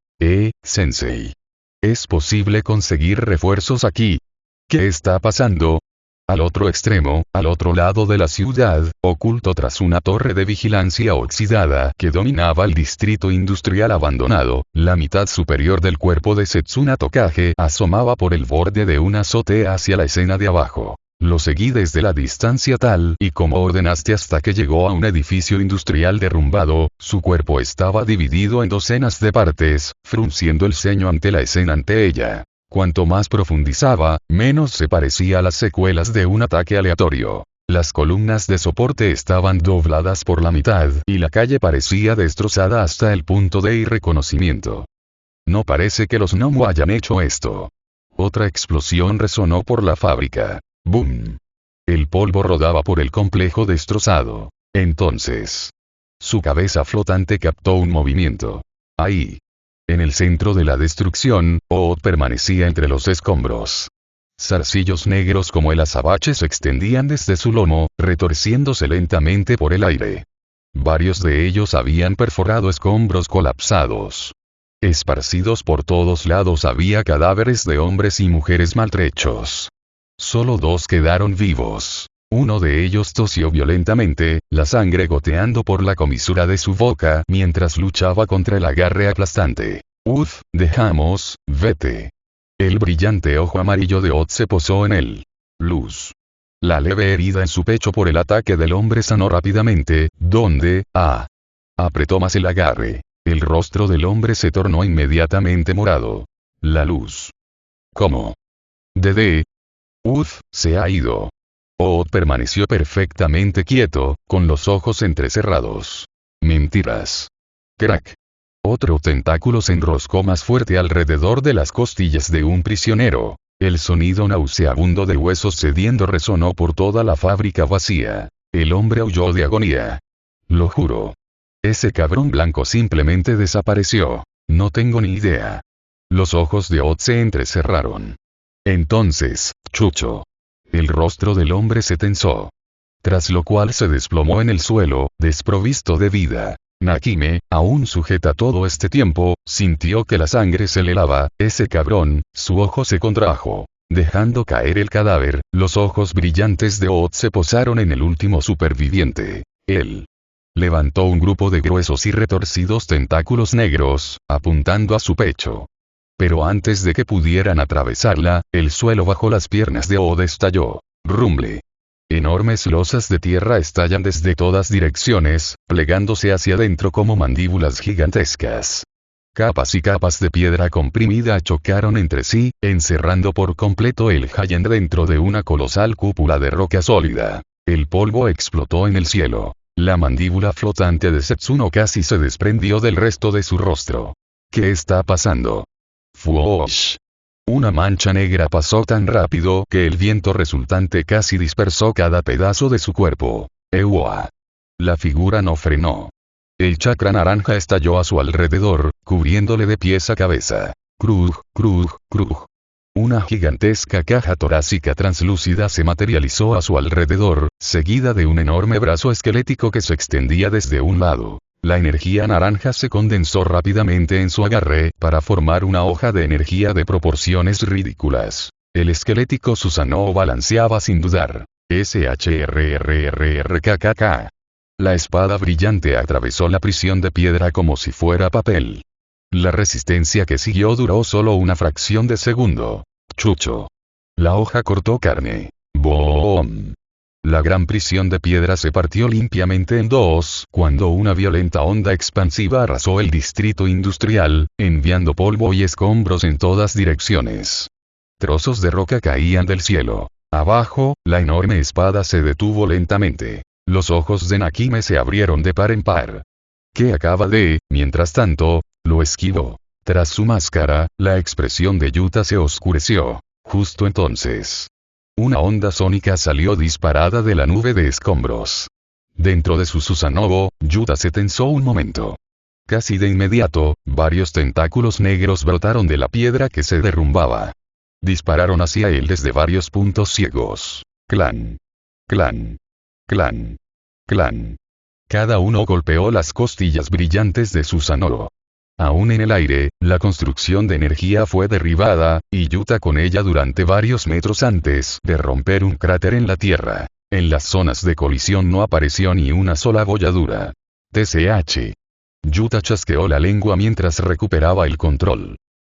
Sensei. ¿Es posible conseguir refuerzos aquí? ¿Qué está pasando? Al otro extremo, al otro lado de la ciudad, oculto tras una torre de vigilancia oxidada que dominaba el distrito industrial abandonado, la mitad superior del cuerpo de Setsuna Tokage asomaba por el borde de una azotea hacia la escena de abajo. Lo seguí desde la distancia tal y como ordenaste hasta que llegó a un edificio industrial derrumbado, su cuerpo estaba dividido en docenas de partes, frunciendo el ceño ante la escena ante ella. Cuanto más profundizaba, menos se parecía a las secuelas de un ataque aleatorio. Las columnas de soporte estaban dobladas por la mitad y la calle parecía destrozada hasta el punto de irreconocimiento. No parece que los Nomu hayan hecho esto. Otra explosión resonó por la fábrica. ¡Boom! El polvo rodaba por el complejo destrozado. Entonces, su cabeza flotante captó un movimiento. Ahí. En el centro de la destrucción, Ood permanecía entre los escombros. Zarcillos negros como el azabache se extendían desde su lomo, retorciéndose lentamente por el aire. Varios de ellos habían perforado escombros colapsados. Esparcidos por todos lados había cadáveres de hombres y mujeres maltrechos. Solo dos quedaron vivos. Uno de ellos tosió violentamente, la sangre goteando por la comisura de su boca mientras luchaba contra el agarre aplastante. Dejamos, vete. El brillante ojo amarillo de Odd se posó en él. Luz. La leve herida en su pecho por el ataque del hombre sanó rápidamente. ¿Dónde? Apretó más el agarre. El rostro del hombre se tornó inmediatamente morado. La luz. ¿Cómo? Se ha ido. Ood permaneció perfectamente quieto, con los ojos entrecerrados. Mentiras. Crack. Otro tentáculo se enroscó más fuerte alrededor de las costillas de un prisionero. El sonido nauseabundo de huesos cediendo resonó por toda la fábrica vacía. El hombre aulló de agonía. Lo juro. Ese cabrón blanco simplemente desapareció. No tengo ni idea. Los ojos de Ood se entrecerraron. Entonces, chucho. El rostro del hombre se tensó. Tras lo cual se desplomó en el suelo, desprovisto de vida. Nakime, aún sujeta todo este tiempo, sintió que la sangre se le helaba. Ese cabrón, su ojo se contrajo. Dejando caer el cadáver, los ojos brillantes de Ood se posaron en el último superviviente. Él levantó un grupo de gruesos y retorcidos tentáculos negros, apuntando a su pecho. Pero antes de que pudieran atravesarla, el suelo bajo las piernas de Ood estalló. Rumble. Enormes losas de tierra estallan desde todas direcciones, plegándose hacia adentro como mandíbulas gigantescas. Capas y capas de piedra comprimida chocaron entre sí, encerrando por completo el Giant dentro de una colosal cúpula de roca sólida. El polvo explotó en el cielo. La mandíbula flotante de Setsuno casi se desprendió del resto de su rostro. ¿Qué está pasando? ¡Fuosh! Una mancha negra pasó tan rápido que el viento resultante casi dispersó cada pedazo de su cuerpo. ¡Eua! La figura no frenó. El chakra naranja estalló a su alrededor, cubriéndole de pies a cabeza. Krug, krug, krug. Una gigantesca caja torácica translúcida se materializó a su alrededor, seguida de un enorme brazo esquelético que se extendía desde un lado. La energía naranja se condensó rápidamente en su agarre, para formar una hoja de energía de proporciones ridículas. El esquelético Susanoo balanceaba sin dudar. SHRRRRKKK. La espada brillante atravesó la prisión de piedra como si fuera papel. La resistencia que siguió duró solo una fracción de segundo. Chucho. La hoja cortó carne. ¡Boom! La gran prisión de piedra se partió limpiamente en dos cuando una violenta onda expansiva arrasó el distrito industrial, enviando polvo y escombros en todas direcciones. Trozos de roca caían del cielo. Abajo, la enorme espada se detuvo lentamente. Los ojos de Nakime se abrieron de par en par. ¿Qué acaba de? Mientras tanto, lo esquivó. Tras su máscara, la expresión de Yuta se oscureció. Justo entonces, una onda sónica salió disparada de la nube de escombros. Dentro de su Susanoo, Yuta se tensó un momento. Casi de inmediato, varios tentáculos negros brotaron de la piedra que se derrumbaba. Dispararon hacia él desde varios puntos ciegos. Clan. Clan. Clan. Clan. Cada uno golpeó las costillas brillantes de Susanoo. Aún en el aire, la construcción de energía fue derribada, y Yuta con ella durante varios metros antes de romper un cráter en la tierra. En las zonas de colisión no apareció ni una sola bolladura. TCH. Yuta chasqueó la lengua mientras recuperaba el control.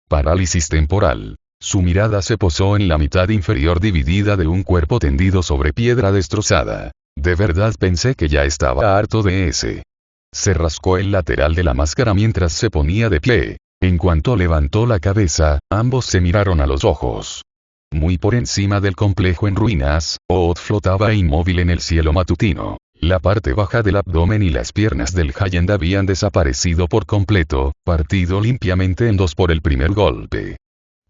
Parálisis temporal. Su mirada se posó en la mitad inferior dividida de un cuerpo tendido sobre piedra destrozada. De verdad pensé que ya estaba harto de ese. Se rascó el lateral de la máscara mientras se ponía de pie. En cuanto levantó la cabeza, ambos se miraron a los ojos. Muy por encima del complejo en ruinas, Ood flotaba inmóvil en el cielo matutino. La parte baja del abdomen y las piernas del Giant habían desaparecido por completo, partido limpiamente en dos por el primer golpe.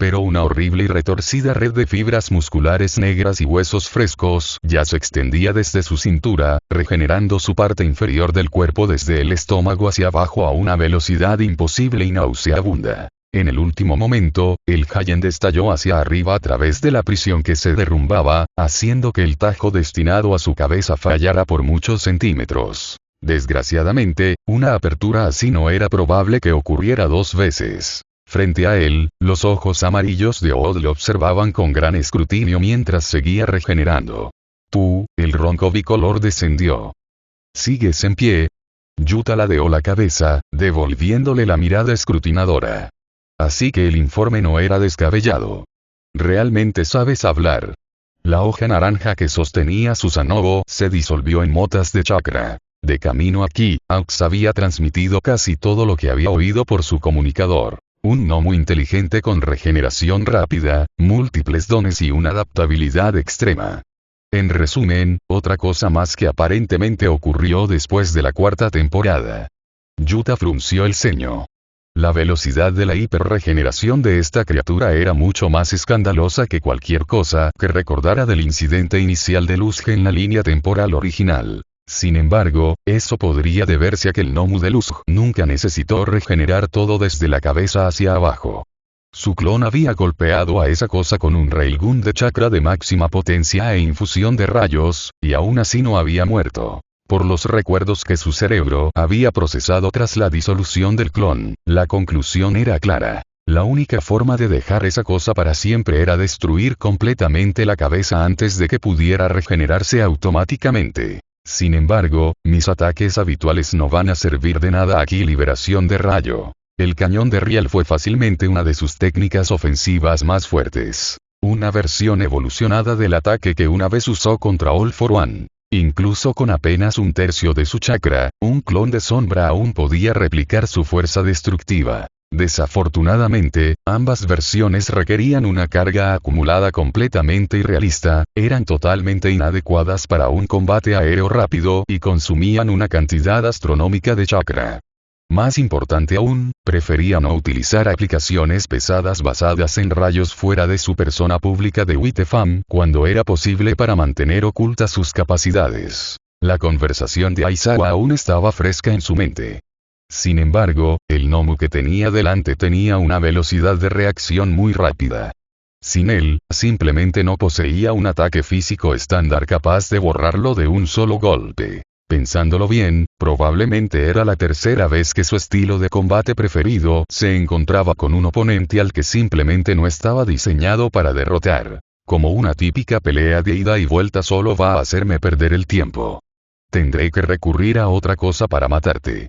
Pero una horrible y retorcida red de fibras musculares negras y huesos frescos ya se extendía desde su cintura, regenerando su parte inferior del cuerpo desde el estómago hacia abajo a una velocidad imposible y nauseabunda. En el último momento, el Giant estalló hacia arriba a través de la prisión que se derrumbaba, haciendo que el tajo destinado a su cabeza fallara por muchos centímetros. Desgraciadamente, una apertura así no era probable que ocurriera dos veces. Frente a él, los ojos amarillos de Ood le observaban con gran escrutinio mientras seguía regenerando. Tú, el ronco bicolor descendió. ¿Sigues en pie? Yuta ladeó la cabeza, devolviéndole la mirada escrutinadora. Así que el informe no era descabellado. Realmente sabes hablar. La hoja naranja que sostenía Susanoo se disolvió en motas de chakra. De camino aquí, Aux había transmitido casi todo lo que había oído por su comunicador. Un gnomo inteligente con regeneración rápida, múltiples dones y una adaptabilidad extrema. En resumen, otra cosa más que aparentemente ocurrió después de la cuarta temporada. Yuta frunció el ceño. La velocidad de la hiperregeneración de esta criatura era mucho más escandalosa que cualquier cosa que recordara del incidente inicial de Luzge en la línea temporal original. Sin embargo, eso podría deberse a que el gnomo de Luzge nunca necesitó regenerar todo desde la cabeza hacia abajo. Su clon había golpeado a esa cosa con un railgun de chakra de máxima potencia e infusión de rayos, y aún así no había muerto. Por los recuerdos que su cerebro había procesado tras la disolución del clon, la conclusión era clara. La única forma de dejar esa cosa para siempre era destruir completamente la cabeza antes de que pudiera regenerarse automáticamente. Sin embargo, mis ataques habituales no van a servir de nada aquí. Liberación de rayo. El cañón de Riel fue fácilmente una de sus técnicas ofensivas más fuertes. Una versión evolucionada del ataque que una vez usó contra All for One. Incluso con apenas un tercio de su chakra, un clon de sombra aún podía replicar su fuerza destructiva. Desafortunadamente, ambas versiones requerían una carga acumulada completamente irrealista, eran totalmente inadecuadas para un combate aéreo rápido y consumían una cantidad astronómica de chakra. Más importante aún, prefería no utilizar aplicaciones pesadas basadas en rayos fuera de su persona pública de Witefam cuando era posible para mantener ocultas sus capacidades. La conversación de Aizawa aún estaba fresca en su mente. Sin embargo, el gnomo que tenía delante tenía una velocidad de reacción muy rápida. Sin él, simplemente no poseía un ataque físico estándar capaz de borrarlo de un solo golpe. Pensándolo bien, probablemente era la tercera vez que su estilo de combate preferido se encontraba con un oponente al que simplemente no estaba diseñado para derrotar. Como una típica pelea de ida y vuelta solo va a hacerme perder el tiempo. Tendré que recurrir a otra cosa para matarte.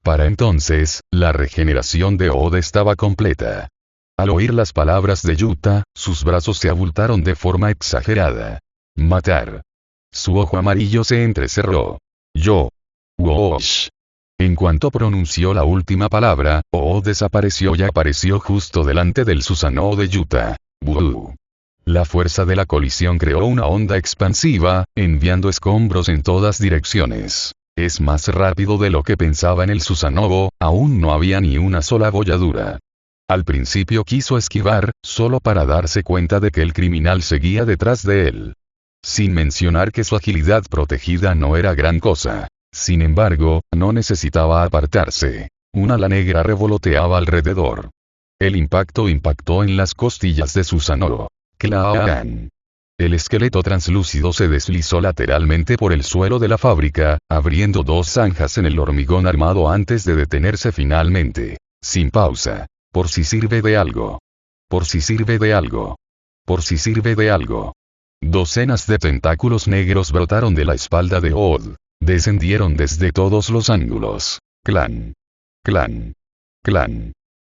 Para entonces, la regeneración de Ood estaba completa. Al oír las palabras de Yuta, sus brazos se abultaron de forma exagerada. Matar. Su ojo amarillo se entrecerró. Yo. Woosh. En cuanto pronunció la última palabra, Ood desapareció y apareció justo delante del Susanoo de Yuta. Woo. La fuerza de la colisión creó una onda expansiva, enviando escombros en todas direcciones. Es más rápido de lo que pensaba en el Susanoo, aún no había ni una sola bolladura. Al principio quiso esquivar, solo para darse cuenta de que el criminal seguía detrás de él. Sin mencionar que su agilidad protegida no era gran cosa. Sin embargo, no necesitaba apartarse. Un ala negra revoloteaba alrededor. El impacto impactó en las costillas de Susanoo. ¡Clan! El esqueleto translúcido se deslizó lateralmente por el suelo de la fábrica, abriendo dos zanjas en el hormigón armado antes de detenerse finalmente. Sin pausa. Por si sirve de algo. Por si sirve de algo. Por si sirve de algo. Docenas de tentáculos negros brotaron de la espalda de Odd. Descendieron desde todos los ángulos. Clan. Clan. Clan.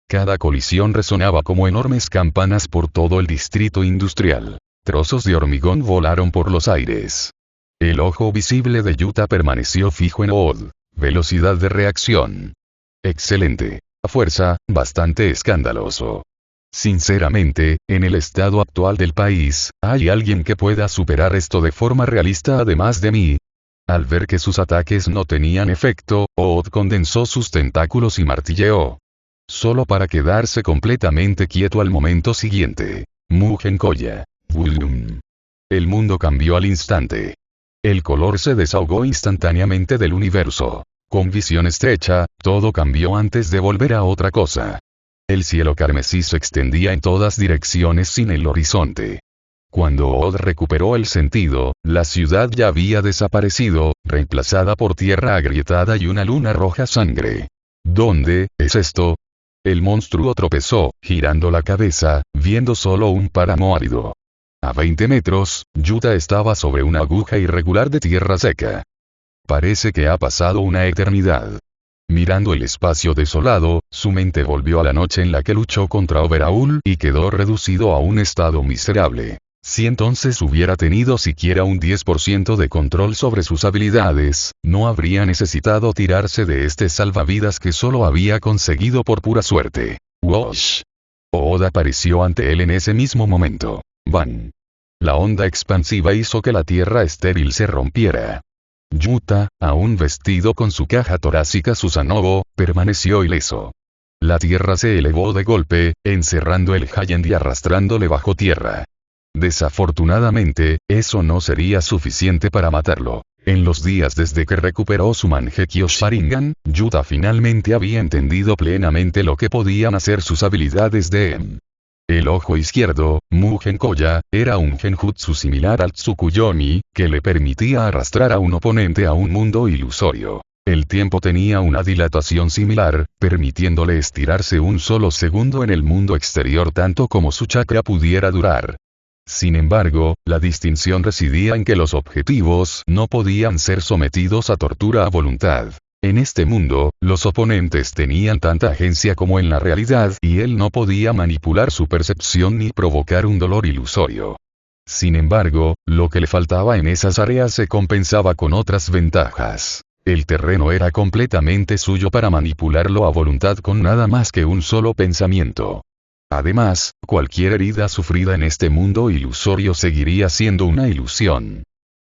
Cada colisión resonaba como enormes campanas por todo el distrito industrial. Trozos de hormigón volaron por los aires. El ojo visible de Yuta permaneció fijo en Odd. Velocidad de reacción. Excelente. Fuerza, bastante escandaloso. Sinceramente, en el estado actual del país, ¿hay alguien que pueda superar esto de forma realista además de mí? Al ver que sus ataques no tenían efecto, Odd condensó sus tentáculos y martilleó. Solo para quedarse completamente quieto al momento siguiente. Mugen Koya. Boom. El mundo cambió al instante. El color se desahogó instantáneamente del universo. Con visión estrecha, todo cambió antes de volver a otra cosa. El cielo carmesí se extendía en todas direcciones sin el horizonte. Cuando Odd recuperó el sentido, la ciudad ya había desaparecido, reemplazada por tierra agrietada y una luna roja sangre. ¿Dónde es esto? El monstruo tropezó, girando la cabeza, viendo solo un páramo árido. A 20 metros, Yuta estaba sobre una aguja irregular de tierra seca. Parece que ha pasado una eternidad. Mirando el espacio desolado, su mente volvió a la noche en la que luchó contra Overhaul y quedó reducido a un estado miserable. Si entonces hubiera tenido siquiera un 10% de control sobre sus habilidades, no habría necesitado tirarse de este salvavidas que solo había conseguido por pura suerte. Wosh. Odd apareció ante él en ese mismo momento. Van. La onda expansiva hizo que la tierra estéril se rompiera. Yuta, aún vestido con su caja torácica Susanoo, permaneció ileso. La tierra se elevó de golpe, encerrando el Giant y arrastrándole bajo tierra. Desafortunadamente, eso no sería suficiente para matarlo. En los días desde que recuperó su Mangekyo Sharingan, Yuta finalmente había entendido plenamente lo que podían hacer sus habilidades de EM. El ojo izquierdo, Mugen Koya, era un genjutsu similar al Tsukuyomi, que le permitía arrastrar a un oponente a un mundo ilusorio. El tiempo tenía una dilatación similar, permitiéndole estirarse un solo segundo en el mundo exterior tanto como su chakra pudiera durar. Sin embargo, la distinción residía en que los objetivos no podían ser sometidos a tortura a voluntad. En este mundo, los oponentes tenían tanta agencia como en la realidad y él no podía manipular su percepción ni provocar un dolor ilusorio. Sin embargo, lo que le faltaba en esas áreas se compensaba con otras ventajas. El terreno era completamente suyo para manipularlo a voluntad con nada más que un solo pensamiento. Además, cualquier herida sufrida en este mundo ilusorio seguiría siendo una ilusión.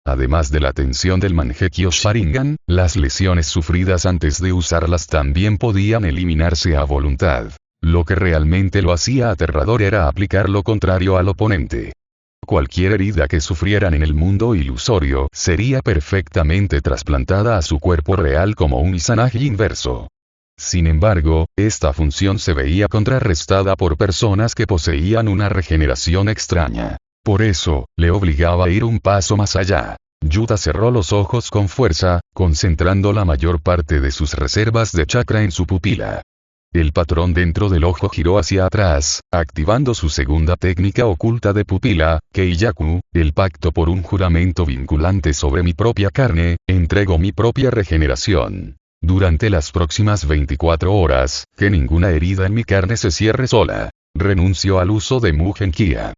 Además de la tensión del Mangekyo Sharingan, las lesiones sufridas antes de usarlas también podían eliminarse a voluntad. Lo que realmente lo hacía aterrador era aplicar lo contrario al oponente. Cualquier herida que sufrieran en el mundo ilusorio sería perfectamente trasplantada a su cuerpo real como un Izanagi inverso. Sin embargo, esta función se veía contrarrestada por personas que poseían una regeneración extraña. Por eso, le obligaba a ir un paso más allá. Yuta cerró los ojos con fuerza, concentrando la mayor parte de sus reservas de chakra en su pupila. El patrón dentro del ojo giró hacia atrás, activando su segunda técnica oculta de pupila, Keiyaku, el pacto por un juramento vinculante sobre mi propia carne, entrego mi propia regeneración. Durante las próximas 24 horas, que ninguna herida en mi carne se cierre sola. Renuncio al uso de Mugen Kia.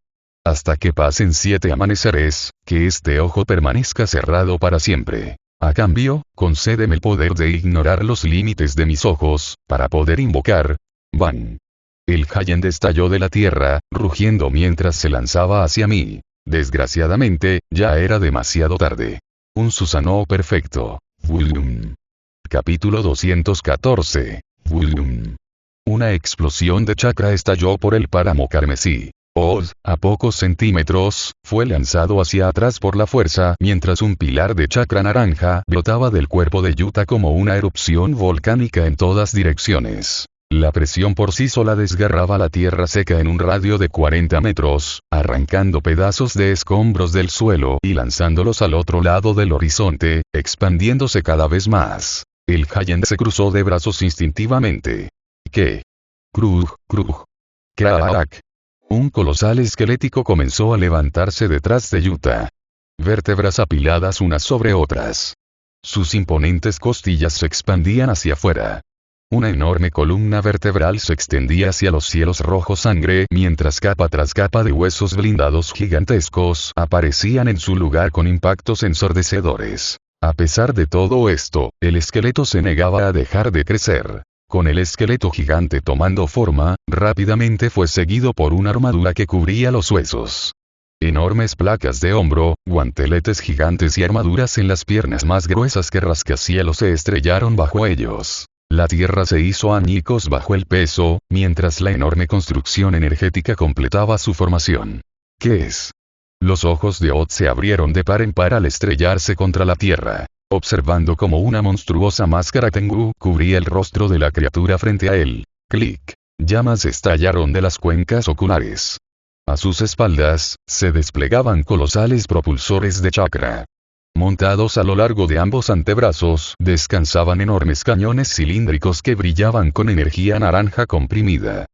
Hasta que pasen 7 amaneceres, que este ojo permanezca cerrado para siempre. A cambio, concédeme el poder de ignorar los límites de mis ojos, para poder invocar. Van. El Giant estalló de la tierra, rugiendo mientras se lanzaba hacia mí. Desgraciadamente, ya era demasiado tarde. Un Susanoo perfecto. Capítulo 214. Una explosión de chakra estalló por el páramo carmesí. Odd, a pocos centímetros, fue lanzado hacia atrás por la fuerza mientras un pilar de chakra naranja brotaba del cuerpo de Yuta como una erupción volcánica en todas direcciones. La presión por sí sola desgarraba la tierra seca en un radio de 40 metros, arrancando pedazos de escombros del suelo y lanzándolos al otro lado del horizonte, expandiéndose cada vez más. El Giant se cruzó de brazos instintivamente. ¿Qué? Krug, krug. Crack. Un colosal esquelético comenzó a levantarse detrás de Yuta. Vértebras apiladas unas sobre otras. Sus imponentes costillas se expandían hacia afuera. Una enorme columna vertebral se extendía hacia los cielos rojo sangre mientras capa tras capa de huesos blindados gigantescos aparecían en su lugar con impactos ensordecedores. A pesar de todo esto, el esqueleto se negaba a dejar de crecer. Con el esqueleto gigante tomando forma, rápidamente fue seguido por una armadura que cubría los huesos. Enormes placas de hombro, guanteletes gigantes y armaduras en las piernas más gruesas que rascacielos se estrellaron bajo ellos. La tierra se hizo añicos bajo el peso, mientras la enorme construcción energética completaba su formación. ¿Qué es? Los ojos de Odd se abrieron de par en par al estrellarse contra la tierra. Observando cómo una monstruosa máscara Tengu cubría el rostro de la criatura frente a él. Clic. Llamas estallaron de las cuencas oculares. A sus espaldas, se desplegaban colosales propulsores de chakra. Montados a lo largo de ambos antebrazos, descansaban enormes cañones cilíndricos que brillaban con energía naranja comprimida.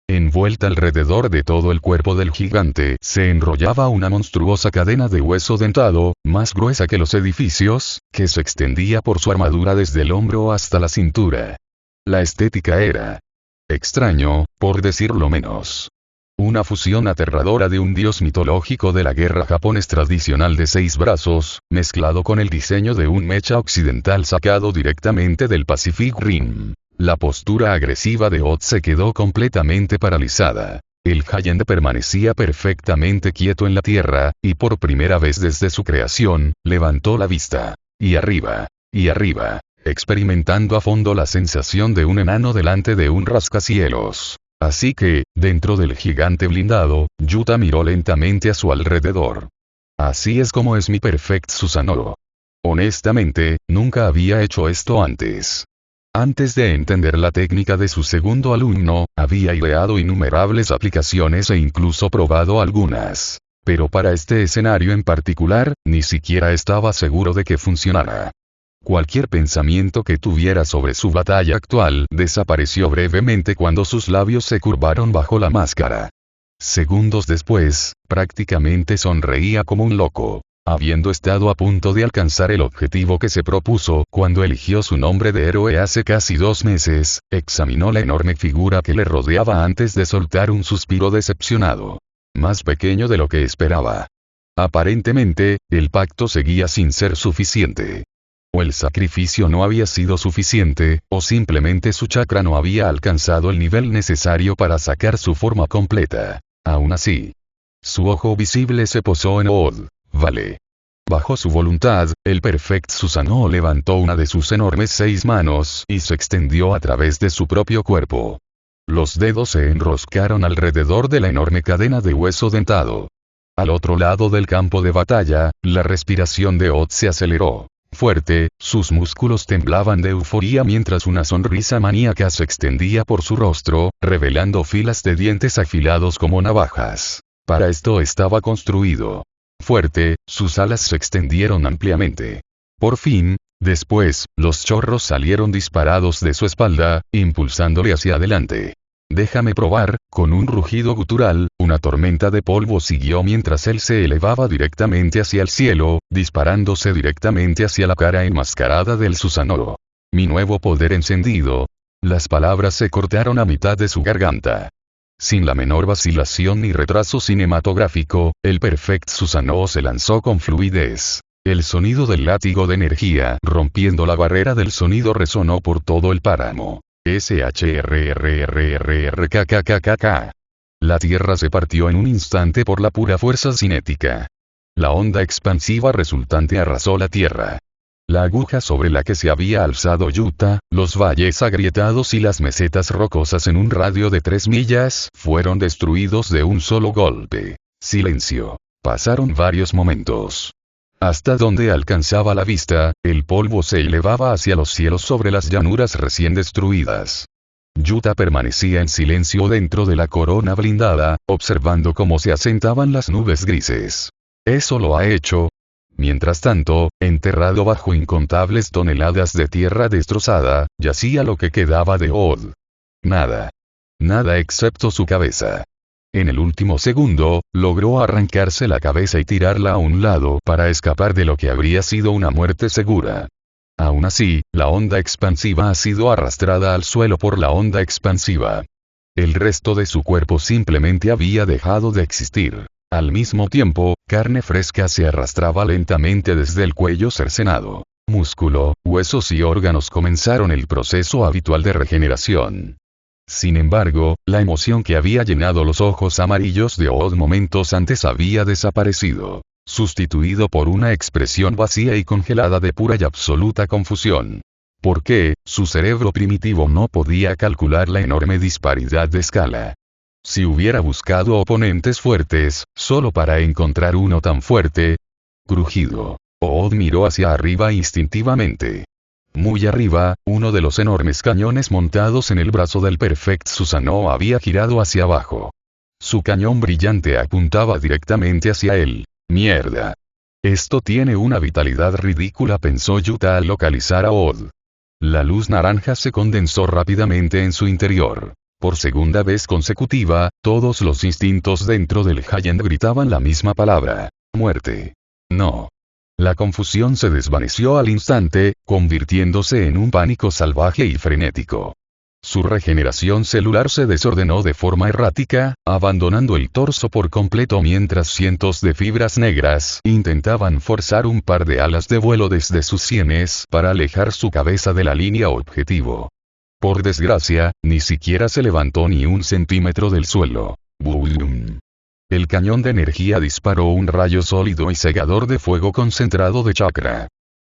Envuelta alrededor de todo el cuerpo del gigante se enrollaba una monstruosa cadena de hueso dentado, más gruesa que los edificios, que se extendía por su armadura desde el hombro hasta la cintura. La estética era extraño, por decirlo menos. Una fusión aterradora de un dios mitológico de la guerra japonés tradicional de 6 brazos, mezclado con el diseño de un mecha occidental sacado directamente del Pacific Rim. La postura agresiva de Odd se quedó completamente paralizada. El Giant permanecía perfectamente quieto en la tierra, y por primera vez desde su creación, levantó la vista. Y arriba, experimentando a fondo la sensación de un enano delante de un rascacielos. Así que, dentro del gigante blindado, Yuta miró lentamente a su alrededor. Así es como es mi Perfect Susanoo. Honestamente, nunca había hecho esto antes. Antes de entender la técnica de su segundo alumno, había ideado innumerables aplicaciones e incluso probado algunas. Pero para este escenario en particular, ni siquiera estaba seguro de que funcionara. Cualquier pensamiento que tuviera sobre su batalla actual desapareció brevemente cuando sus labios se curvaron bajo la máscara. Segundos después, prácticamente sonreía como un loco. Habiendo estado a punto de alcanzar el objetivo que se propuso cuando eligió su nombre de héroe hace casi 2 meses, examinó la enorme figura que le rodeaba antes de soltar un suspiro decepcionado. Más pequeño de lo que esperaba. Aparentemente, el pacto seguía sin ser suficiente. O el sacrificio no había sido suficiente, o simplemente su chakra no había alcanzado el nivel necesario para sacar su forma completa. Aún así, su ojo visible se posó en Odd. Vale. Bajo su voluntad, el Perfect Susanoo levantó una de sus enormes 6 manos y se extendió a través de su propio cuerpo. Los dedos se enroscaron alrededor de la enorme cadena de hueso dentado. Al otro lado del campo de batalla, la respiración de Odd se aceleró. Fuerte, sus músculos temblaban de euforia mientras una sonrisa maníaca se extendía por su rostro, revelando filas de dientes afilados como navajas. Para esto estaba construido. Fuerte, sus alas se extendieron ampliamente. Por fin, después, los chorros salieron disparados de su espalda, impulsándole hacia adelante. Déjame probar, con un rugido gutural, una tormenta de polvo siguió mientras él se elevaba directamente hacia el cielo, disparándose directamente hacia la cara enmascarada del Susanoo. Mi nuevo poder encendido. Las palabras se cortaron a mitad de su garganta. Sin la menor vacilación ni retraso cinematográfico, el Perfect Susanoo se lanzó con fluidez. El sonido del látigo de energía rompiendo la barrera del sonido resonó por todo el páramo. SHRRRRRKKKKK. La tierra se partió en un instante por la pura fuerza cinética. La onda expansiva resultante arrasó la tierra. La aguja sobre la que se había alzado Yuta, los valles agrietados y las mesetas rocosas en un radio de 3 millas fueron destruidos de un solo golpe. Silencio. Pasaron varios momentos. Hasta donde alcanzaba la vista, el polvo se elevaba hacia los cielos sobre las llanuras recién destruidas. Yuta permanecía en silencio dentro de la corona blindada, observando cómo se asentaban las nubes grises. Eso lo ha hecho. Mientras tanto, enterrado bajo incontables toneladas de tierra destrozada, yacía lo que quedaba de Ood. Nada. Nada excepto su cabeza. En el último segundo, logró arrancarse la cabeza y tirarla a un lado para escapar de lo que habría sido una muerte segura. Aún así, la onda expansiva ha sido arrastrada al suelo por la onda expansiva. El resto de su cuerpo simplemente había dejado de existir. Al mismo tiempo, carne fresca se arrastraba lentamente desde el cuello cercenado. Músculo, huesos y órganos comenzaron el proceso habitual de regeneración. Sin embargo, la emoción que había llenado los ojos amarillos de Ood momentos antes había desaparecido, sustituido por una expresión vacía y congelada de pura y absoluta confusión. ¿Por qué? Su cerebro primitivo no podía calcular la enorme disparidad de escala. Si hubiera buscado oponentes fuertes, solo para encontrar uno tan fuerte. Crujido. Ood miró hacia arriba instintivamente. Muy arriba, uno de los enormes cañones montados en el brazo del Perfect Susanoo había girado hacia abajo. Su cañón brillante apuntaba directamente hacia él. Mierda. Esto tiene una vitalidad ridícula, pensó Yuta al localizar a Ood. La luz naranja se condensó rápidamente en su interior. Por segunda vez consecutiva, todos los instintos dentro del Giant gritaban la misma palabra. Muerte. No. La confusión se desvaneció al instante, convirtiéndose en un pánico salvaje y frenético. Su regeneración celular se desordenó de forma errática, abandonando el torso por completo mientras cientos de fibras negras intentaban forzar un par de alas de vuelo desde sus sienes para alejar su cabeza de la línea objetivo. Por desgracia, ni siquiera se levantó ni un centímetro del suelo. ¡Bum! El cañón de energía disparó un rayo sólido y cegador de fuego concentrado de chakra.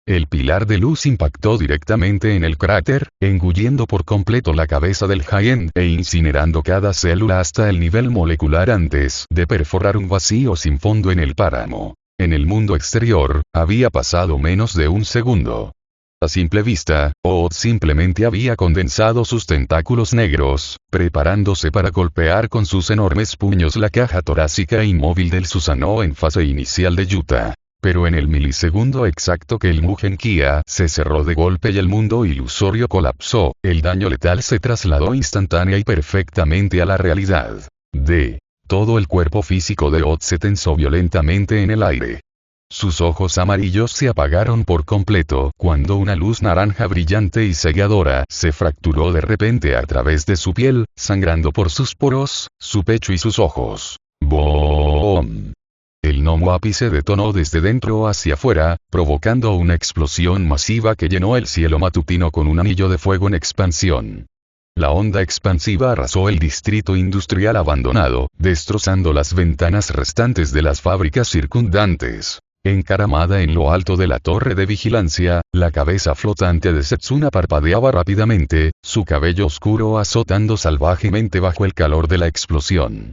El pilar de luz impactó directamente en el cráter, engulliendo por completo la cabeza del Giant e incinerando cada célula hasta el nivel molecular antes de perforar un vacío sin fondo en el páramo. En el mundo exterior, había pasado menos de un segundo. A simple vista, Ood simplemente había condensado sus tentáculos negros, preparándose para golpear con sus enormes puños la caja torácica inmóvil del Susanoo en fase inicial de Yuta. Pero en el milisegundo exacto que el Mugen Kia se cerró de golpe y el mundo ilusorio colapsó, el daño letal se trasladó instantánea y perfectamente a la realidad. Todo el cuerpo físico de Ood se tensó violentamente en el aire. Sus ojos amarillos se apagaron por completo cuando una luz naranja brillante y cegadora se fracturó de repente a través de su piel, sangrando por sus poros, su pecho y sus ojos. ¡Boom! El Nomuapi se detonó desde dentro hacia afuera, provocando una explosión masiva que llenó el cielo matutino con un anillo de fuego en expansión. La onda expansiva arrasó el distrito industrial abandonado, destrozando las ventanas restantes de las fábricas circundantes. Encaramada en lo alto de la torre de vigilancia, la cabeza flotante de Setsuna parpadeaba rápidamente, su cabello oscuro azotando salvajemente bajo el calor de la explosión.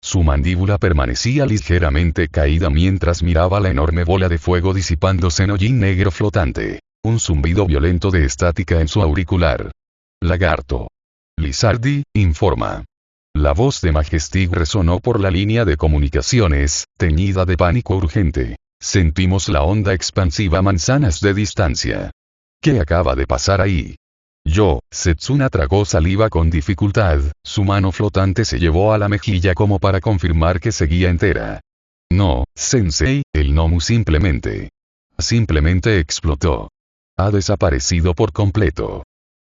Su mandíbula permanecía ligeramente caída mientras miraba la enorme bola de fuego disipándose en hollín negro flotante. Un zumbido violento de estática en su auricular. Lagarto. Lizardi, informa. La voz de Majestic resonó por la línea de comunicaciones, teñida de pánico urgente. Sentimos la onda expansiva a manzanas de distancia. ¿Qué acaba de pasar ahí? Setsuna tragó saliva con dificultad, su mano flotante se llevó a la mejilla como para confirmar que seguía entera. No, sensei, el Nomu simplemente explotó. Ha desaparecido por completo.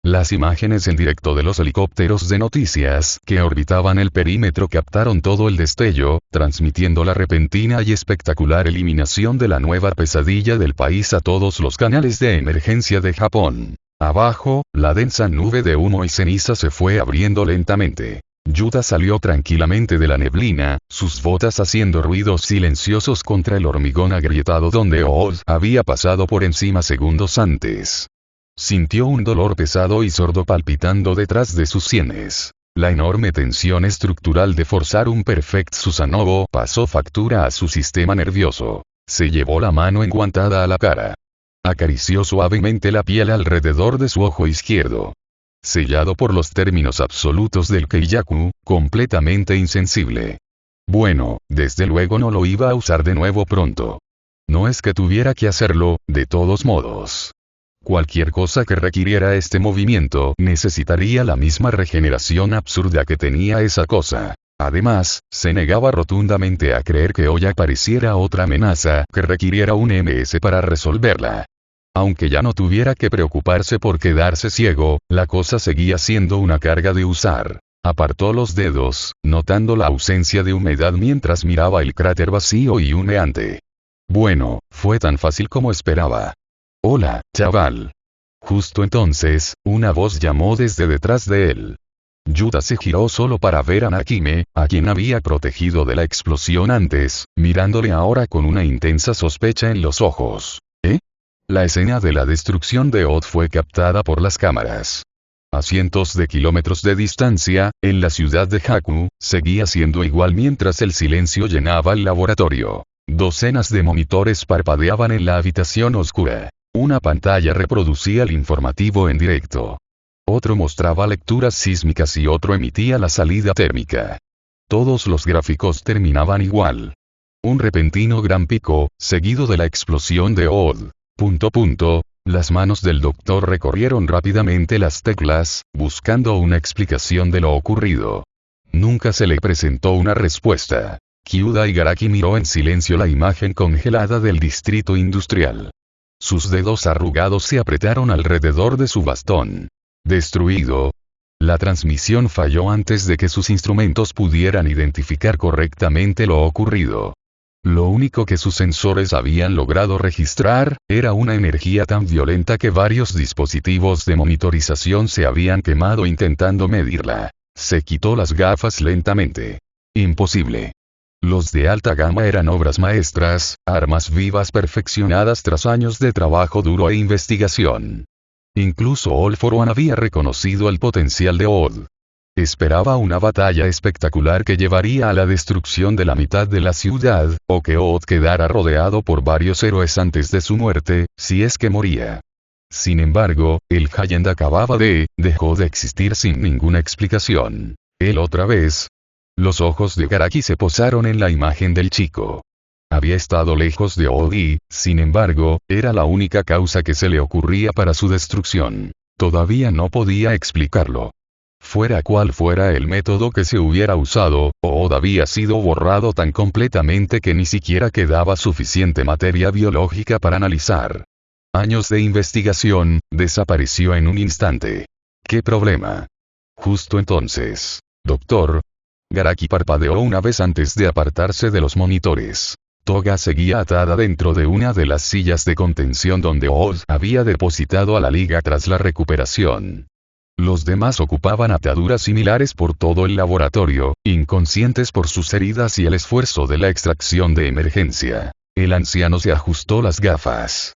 Las imágenes en directo de los helicópteros de noticias que orbitaban el perímetro captaron todo el destello, transmitiendo la repentina y espectacular eliminación de la nueva pesadilla del país a todos los canales de emergencia de Japón. Abajo, la densa nube de humo y ceniza se fue abriendo lentamente. Yuta salió tranquilamente de la neblina, sus botas haciendo ruidos silenciosos contra el hormigón agrietado donde Ood había pasado por encima segundos antes. Sintió un dolor pesado y sordo palpitando detrás de sus sienes. La enorme tensión estructural de forzar un Perfect Susanoo pasó factura a su sistema nervioso. Se llevó la mano enguantada a la cara. Acarició suavemente la piel alrededor de su ojo izquierdo. Sellado por los términos absolutos del Keiyaku, completamente insensible. Bueno, desde luego no lo iba a usar de nuevo pronto. No es que tuviera que hacerlo, de todos modos. Cualquier cosa que requiriera este movimiento necesitaría la misma regeneración absurda que tenía esa cosa. Además, se negaba rotundamente a creer que hoy apareciera otra amenaza que requiriera un MS para resolverla. Aunque ya no tuviera que preocuparse por quedarse ciego, la cosa seguía siendo una carga de usar. Apartó los dedos, notando la ausencia de humedad mientras miraba el cráter vacío y humeante. Bueno, fue tan fácil como esperaba. Hola, chaval. Justo entonces, una voz llamó desde detrás de él. Yuta se giró solo para ver a Nakime, a quien había protegido de la explosión antes, mirándole ahora con una intensa sospecha en los ojos. La escena de la destrucción de Ood fue captada por las cámaras. A cientos de kilómetros de distancia, en la ciudad de Haku, seguía siendo igual mientras el silencio llenaba el laboratorio. Docenas de monitores parpadeaban en la habitación oscura. Una pantalla reproducía el informativo en directo. Otro mostraba lecturas sísmicas y otro emitía la salida térmica. Todos los gráficos terminaban igual. Un repentino gran pico, seguido de la explosión de Ood. Las manos del doctor recorrieron rápidamente las teclas, buscando una explicación de lo ocurrido. Nunca se le presentó una respuesta. Kyuda Igaraki miró en silencio la imagen congelada del distrito industrial. Sus dedos arrugados se apretaron alrededor de su bastón. Destruido. La transmisión falló antes de que sus instrumentos pudieran identificar correctamente lo ocurrido. Lo único que sus sensores habían logrado registrar, era una energía tan violenta que varios dispositivos de monitorización se habían quemado intentando medirla. Se quitó las gafas lentamente. Imposible. Los de alta gama eran obras maestras, armas vivas perfeccionadas tras años de trabajo duro e investigación. Incluso All for One había reconocido el potencial de Ood. Esperaba una batalla espectacular que llevaría a la destrucción de la mitad de la ciudad, o que Ood quedara rodeado por varios héroes antes de su muerte, si es que moría. Sin embargo, el Giant dejó de existir sin ninguna explicación. Él otra vez. Los ojos de Garaki se posaron en la imagen del chico. Había estado lejos de Ood y, sin embargo, era la única causa que se le ocurría para su destrucción. Todavía no podía explicarlo. Fuera cual fuera el método que se hubiera usado, Ood había sido borrado tan completamente que ni siquiera quedaba suficiente materia biológica para analizar. Años de investigación, desapareció en un instante. ¿Qué problema? Justo entonces. Doctor. Garaki parpadeó una vez antes de apartarse de los monitores. Toga seguía atada dentro de una de las sillas de contención donde Ood había depositado a la liga tras la recuperación. Los demás ocupaban ataduras similares por todo el laboratorio, inconscientes por sus heridas y el esfuerzo de la extracción de emergencia. El anciano se ajustó las gafas.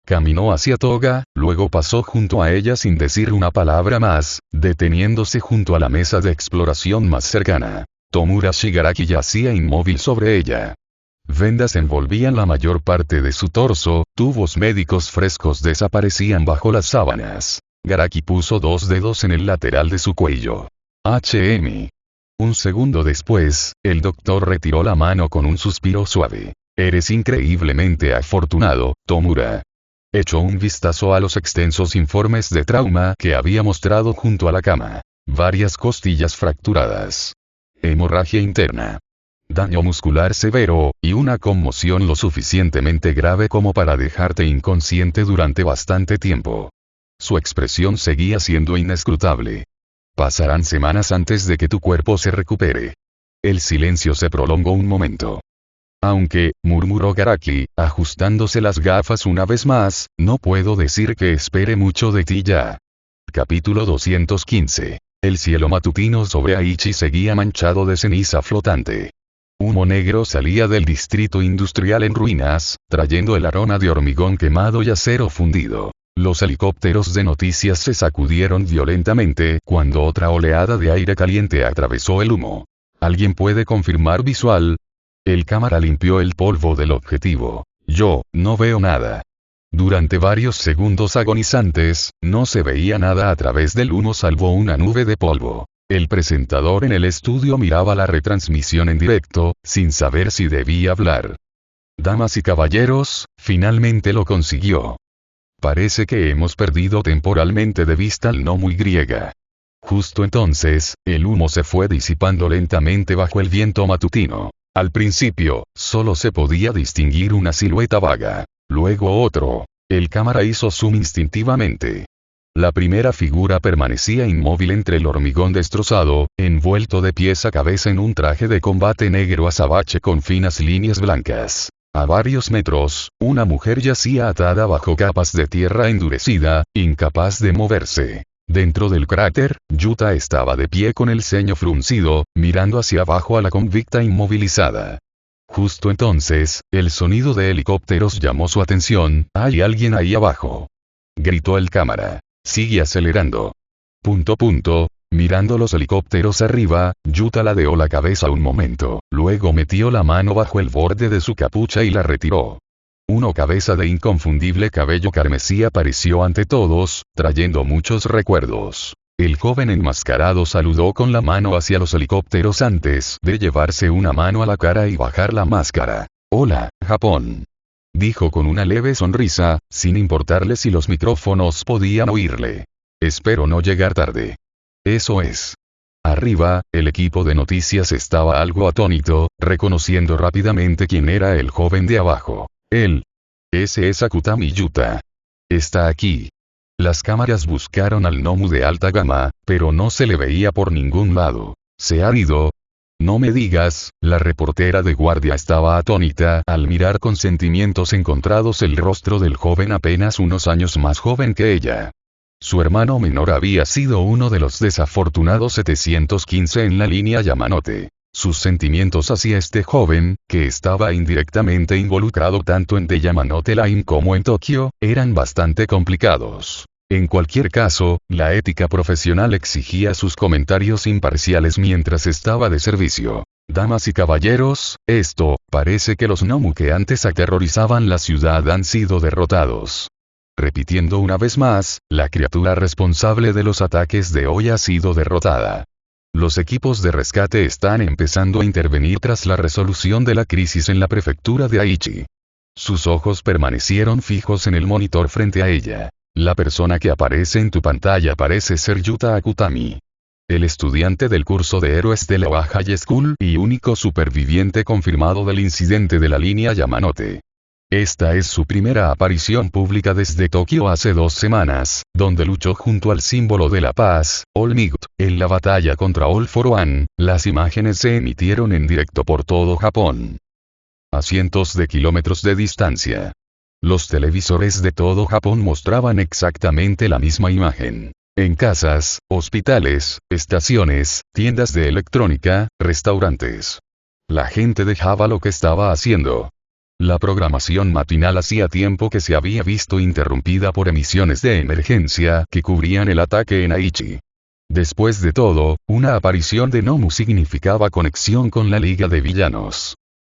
Caminó hacia Toga, luego pasó junto a ella sin decir una palabra más, deteniéndose junto a la mesa de exploración más cercana. Tomura Shigaraki yacía inmóvil sobre ella. Vendas envolvían la mayor parte de su torso, tubos médicos frescos desaparecían bajo las sábanas. Garaki puso 2 dedos en el lateral de su cuello. Un segundo después, el doctor retiró la mano con un suspiro suave. Eres increíblemente afortunado, Tomura. Echó un vistazo a los extensos informes de trauma que había mostrado junto a la cama. Varias costillas fracturadas. Hemorragia interna. Daño muscular severo, y una conmoción lo suficientemente grave como para dejarte inconsciente durante bastante tiempo. Su expresión seguía siendo inescrutable. Pasarán semanas antes de que tu cuerpo se recupere. El silencio se prolongó un momento. Aunque, murmuró Garaki, ajustándose las gafas una vez más, no puedo decir que espere mucho de ti ya. Capítulo 215. El cielo matutino sobre Aichi seguía manchado de ceniza flotante. Humo negro salía del distrito industrial en ruinas, trayendo el aroma de hormigón quemado y acero fundido. Los helicópteros de noticias se sacudieron violentamente cuando otra oleada de aire caliente atravesó el humo. ¿Alguien puede confirmar visual? El cámara limpió el polvo del objetivo. Yo, no veo nada. Durante varios segundos agonizantes, no se veía nada a través del humo salvo una nube de polvo. El presentador en el estudio miraba la retransmisión en directo, sin saber si debía hablar. Damas y caballeros, finalmente lo consiguió. Parece que hemos perdido temporalmente de vista al Nomu Y. Justo entonces, el humo se fue disipando lentamente bajo el viento matutino. Al principio, solo se podía distinguir una silueta vaga. Luego otro. El cámara hizo zoom instintivamente. La primera figura permanecía inmóvil entre el hormigón destrozado, envuelto de pies a cabeza en un traje de combate negro azabache con finas líneas blancas. A varios metros, una mujer yacía atada bajo capas de tierra endurecida, incapaz de moverse. Dentro del cráter, Yuta estaba de pie con el ceño fruncido, mirando hacia abajo a la convicta inmovilizada. Justo entonces, el sonido de helicópteros llamó su atención. «¡Hay alguien ahí abajo!», gritó el cámara. «Sigue acelerando». Mirando los helicópteros arriba, Yuta ladeó la cabeza un momento, luego metió la mano bajo el borde de su capucha y la retiró. Una cabeza de inconfundible cabello carmesí apareció ante todos, trayendo muchos recuerdos. El joven enmascarado saludó con la mano hacia los helicópteros antes de llevarse una mano a la cara y bajar la máscara. «Hola, Japón», dijo con una leve sonrisa, sin importarle si los micrófonos podían oírle. «Espero no llegar tarde». «Eso es». Arriba, el equipo de noticias estaba algo atónito, reconociendo rápidamente quién era el joven de abajo. Él. Ese es Akutami Yuta. Está aquí. Las cámaras buscaron al Nomu de alta gama, pero no se le veía por ningún lado. ¿Se ha ido? No me digas. La reportera de guardia estaba atónita al mirar con sentimientos encontrados el rostro del joven apenas unos años más joven que ella. Su hermano menor había sido uno de los desafortunados 715 en la línea Yamanote. Sus sentimientos hacia este joven, que estaba indirectamente involucrado tanto en The Yamanote Line como en Tokio, eran bastante complicados. En cualquier caso, la ética profesional exigía sus comentarios imparciales mientras estaba de servicio. Damas y caballeros, parece que los Nomu que antes aterrorizaban la ciudad han sido derrotados. Repitiendo una vez más, la criatura responsable de los ataques de hoy ha sido derrotada. Los equipos de rescate están empezando a intervenir tras la resolución de la crisis en la prefectura de Aichi. Sus ojos permanecieron fijos en el monitor frente a ella. La persona que aparece en tu pantalla parece ser Yuta Akutami. El estudiante del curso de héroes de la Oa High School y único superviviente confirmado del incidente de la línea Yamanote. Esta es su primera aparición pública desde Tokio hace 2 semanas, donde luchó junto al símbolo de la paz, All Might, en la batalla contra All for One. Las imágenes se emitieron en directo por todo Japón. A cientos de kilómetros de distancia. Los televisores de todo Japón mostraban exactamente la misma imagen. En casas, hospitales, estaciones, tiendas de electrónica, restaurantes. La gente dejaba lo que estaba haciendo. La programación matinal hacía tiempo que se había visto interrumpida por emisiones de emergencia que cubrían el ataque en Aichi. Después de todo, una aparición de Nomu significaba conexión con la Liga de Villanos.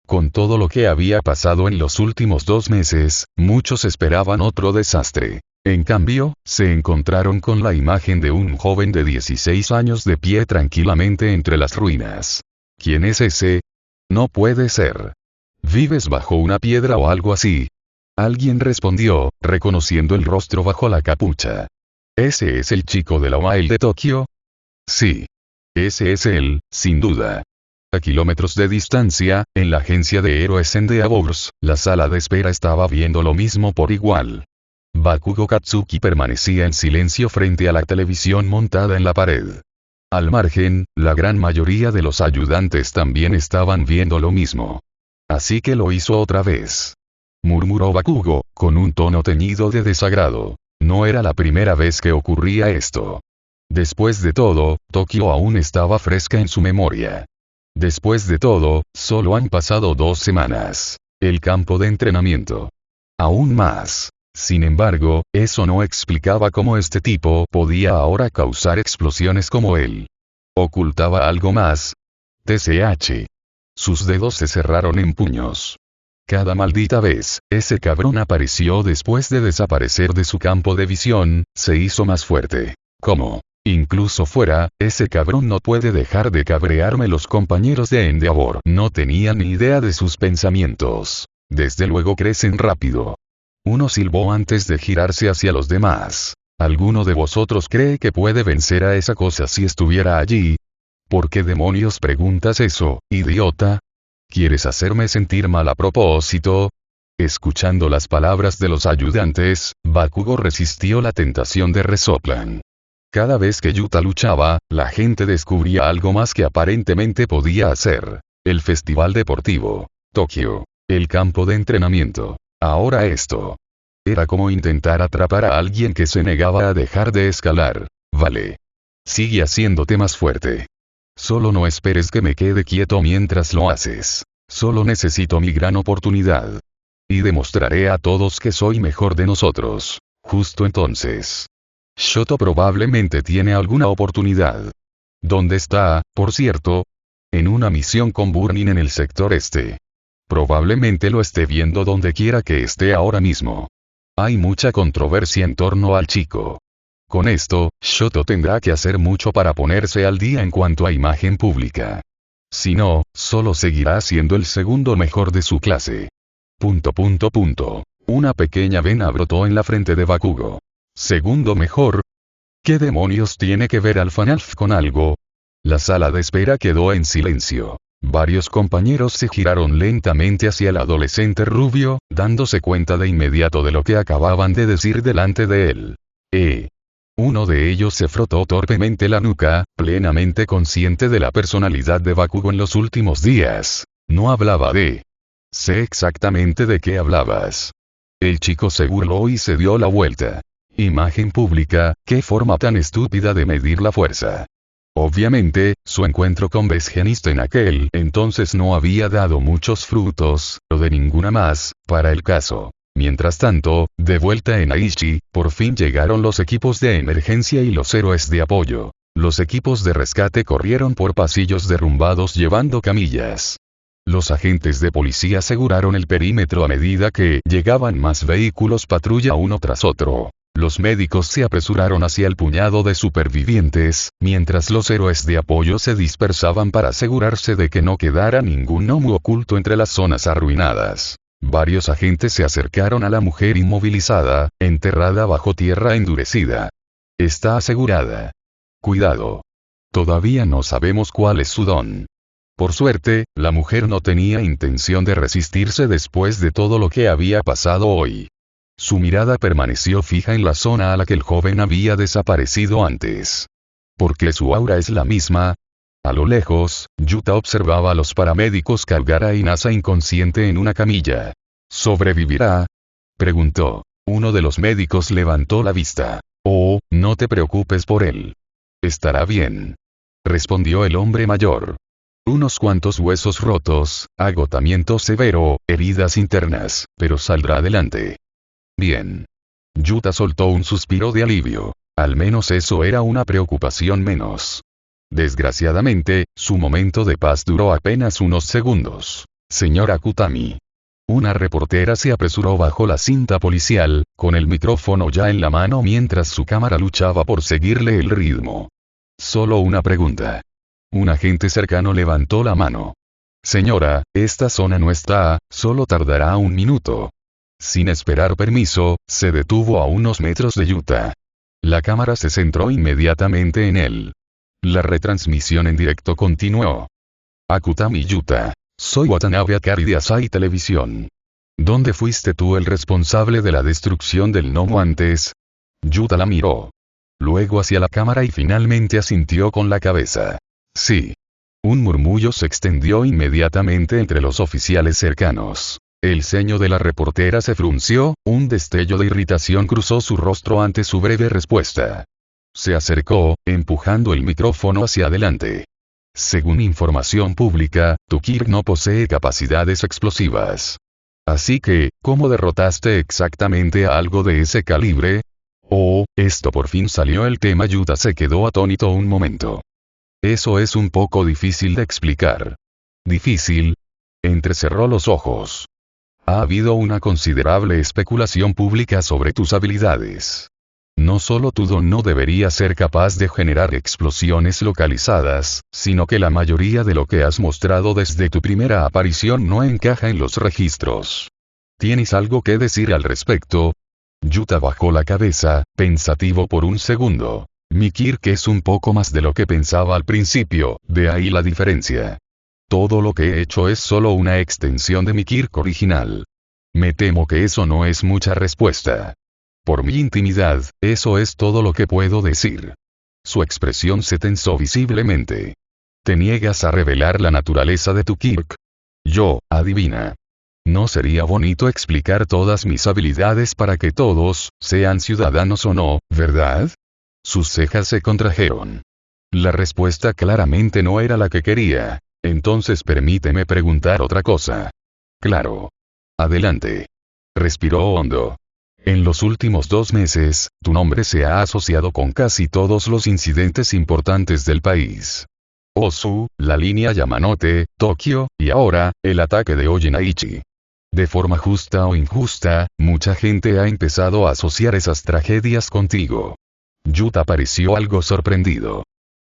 Con todo lo que había pasado en los últimos 2 meses, muchos esperaban otro desastre. En cambio, se encontraron con la imagen de un joven de 16 años de pie tranquilamente entre las ruinas. ¿Quién es ese? No puede ser. ¿Vives bajo una piedra o algo así? Alguien respondió, reconociendo el rostro bajo la capucha. ¿Ese es el chico de la Wild de Tokio? Sí. Ese es él, sin duda. A kilómetros de distancia, en la agencia de héroes en The Avowers, la sala de espera estaba viendo lo mismo por igual. Bakugo Katsuki permanecía en silencio frente a la televisión montada en la pared. Al margen, la gran mayoría de los ayudantes también estaban viendo lo mismo. Así que lo hizo otra vez. Murmuró Bakugo, con un tono teñido de desagrado. No era la primera vez que ocurría esto. Después de todo, Tokio aún estaba fresca en su memoria. Después de todo, solo han pasado 2 semanas. El campo de entrenamiento. Aún más. Sin embargo, eso no explicaba cómo este tipo podía ahora causar explosiones como él. ¿Ocultaba algo más? TCH. Sus dedos se cerraron en puños. Cada maldita vez, ese cabrón apareció después de desaparecer de su campo de visión, se hizo más fuerte. ¿Cómo? Incluso fuera, ese cabrón no puede dejar de cabrearme. Los compañeros de Endeavor no tenían ni idea de sus pensamientos. Desde luego crecen rápido. Uno silbó antes de girarse hacia los demás. ¿Alguno de vosotros cree que puede vencer a esa cosa si estuviera allí? ¿Por qué demonios preguntas eso, idiota? ¿Quieres hacerme sentir mal a propósito? Escuchando las palabras de los ayudantes, Bakugo resistió la tentación de resoplan. Cada vez que Yuta luchaba, la gente descubría algo más que aparentemente podía hacer. El festival deportivo. Tokio. El campo de entrenamiento. Ahora esto. Era como intentar atrapar a alguien que se negaba a dejar de escalar. Vale. Sigue haciéndote más fuerte. Solo no esperes que me quede quieto mientras lo haces. Solo necesito mi gran oportunidad. Y demostraré a todos que soy mejor de nosotros. Justo entonces. Shoto probablemente tiene alguna oportunidad. ¿Dónde está, por cierto? En una misión con Burning en el sector este. Probablemente lo esté viendo donde quiera que esté ahora mismo. Hay mucha controversia en torno al chico. Con esto, Shoto tendrá que hacer mucho para ponerse al día en cuanto a imagen pública. Si no, solo seguirá siendo el segundo mejor de su clase. ... Una pequeña vena brotó en la frente de Bakugo. ¿Segundo mejor? ¿Qué demonios tiene que ver Alphanalf con algo? La sala de espera quedó en silencio. Varios compañeros se giraron lentamente hacia el adolescente rubio, dándose cuenta de inmediato de lo que acababan de decir delante de él. Uno de ellos se frotó torpemente la nuca, plenamente consciente de la personalidad de Bakugo en los últimos días. No hablaba de... Sé exactamente de qué hablabas. El chico se burló y se dio la vuelta. Imagen pública, qué forma tan estúpida de medir la fuerza. Obviamente, su encuentro con Besgenist en aquel entonces no había dado muchos frutos, o de ninguna más, para el caso. Mientras tanto, de vuelta en Aichi, por fin llegaron los equipos de emergencia y los héroes de apoyo. Los equipos de rescate corrieron por pasillos derrumbados llevando camillas. Los agentes de policía aseguraron el perímetro a medida que llegaban más vehículos patrulla uno tras otro. Los médicos se apresuraron hacia el puñado de supervivientes, mientras los héroes de apoyo se dispersaban para asegurarse de que no quedara ningún gnomo oculto entre las zonas arruinadas. Varios agentes se acercaron a la mujer inmovilizada, enterrada bajo tierra endurecida. Está asegurada. Cuidado. Todavía no sabemos cuál es su don. Por suerte, la mujer no tenía intención de resistirse después de todo lo que había pasado hoy. Su mirada permaneció fija en la zona a la que el joven había desaparecido antes. ¿Por qué su aura es la misma? A lo lejos, Yuta observaba a los paramédicos cargar a Inasa inconsciente en una camilla. ¿Sobrevivirá? Preguntó. Uno de los médicos levantó la vista. Oh, no te preocupes por él. Estará bien. Respondió el hombre mayor. Unos cuantos huesos rotos, agotamiento severo, heridas internas, pero saldrá adelante. Bien. Yuta soltó un suspiro de alivio. Al menos eso era una preocupación menos. Desgraciadamente, su momento de paz duró apenas unos segundos. Señora Kutami. Una reportera se apresuró bajo la cinta policial, con el micrófono ya en la mano mientras su cámara luchaba por seguirle el ritmo. Solo una pregunta. Un agente cercano levantó la mano. Señora, esta zona no está, solo tardará un minuto. Sin esperar permiso, se detuvo a unos metros de Yuta. La cámara se centró inmediatamente en él. La retransmisión en directo continuó. Akutami Yuta. Soy Watanabe Akari de Asahi Televisión. ¿Dónde fuiste tú el responsable de la destrucción del gnomo antes? Yuta la miró. Luego hacia la cámara y finalmente asintió con la cabeza. Sí. Un murmullo se extendió inmediatamente entre los oficiales cercanos. El ceño de la reportera se frunció, un destello de irritación cruzó su rostro ante su breve respuesta. Se acercó, empujando el micrófono hacia adelante. Según información pública, tu Kirk no posee capacidades explosivas. Así que, ¿cómo derrotaste exactamente a algo de ese calibre? Oh, esto por fin salió el tema. Yuta se quedó atónito un momento. Eso es un poco difícil de explicar. ¿Difícil? Entrecerró los ojos. Ha habido una considerable especulación pública sobre tus habilidades. No solo tu don no debería ser capaz de generar explosiones localizadas, sino que la mayoría de lo que has mostrado desde tu primera aparición no encaja en los registros. ¿Tienes algo que decir al respecto? Yuta bajó la cabeza, pensativo por un segundo. Mi Kirk es un poco más de lo que pensaba al principio, de ahí la diferencia. Todo lo que he hecho es solo una extensión de mi Kirk original. Me temo que eso no es mucha respuesta. Por mi intimidad, eso es todo lo que puedo decir. Su expresión se tensó visiblemente. ¿Te niegas a revelar la naturaleza de tu Kirk? Yo, adivina. ¿No sería bonito explicar todas mis habilidades para que todos, sean ciudadanos o no, verdad? Sus cejas se contrajeron. La respuesta claramente no era la que quería. Entonces permíteme preguntar otra cosa. Claro. Adelante. Respiró hondo. En los últimos 2 meses, tu nombre se ha asociado con casi todos los incidentes importantes del país. Osu, la línea Yamanote, Tokio, y ahora, el ataque de Oyenaichi. De forma justa o injusta, mucha gente ha empezado a asociar esas tragedias contigo. Yuta pareció algo sorprendido.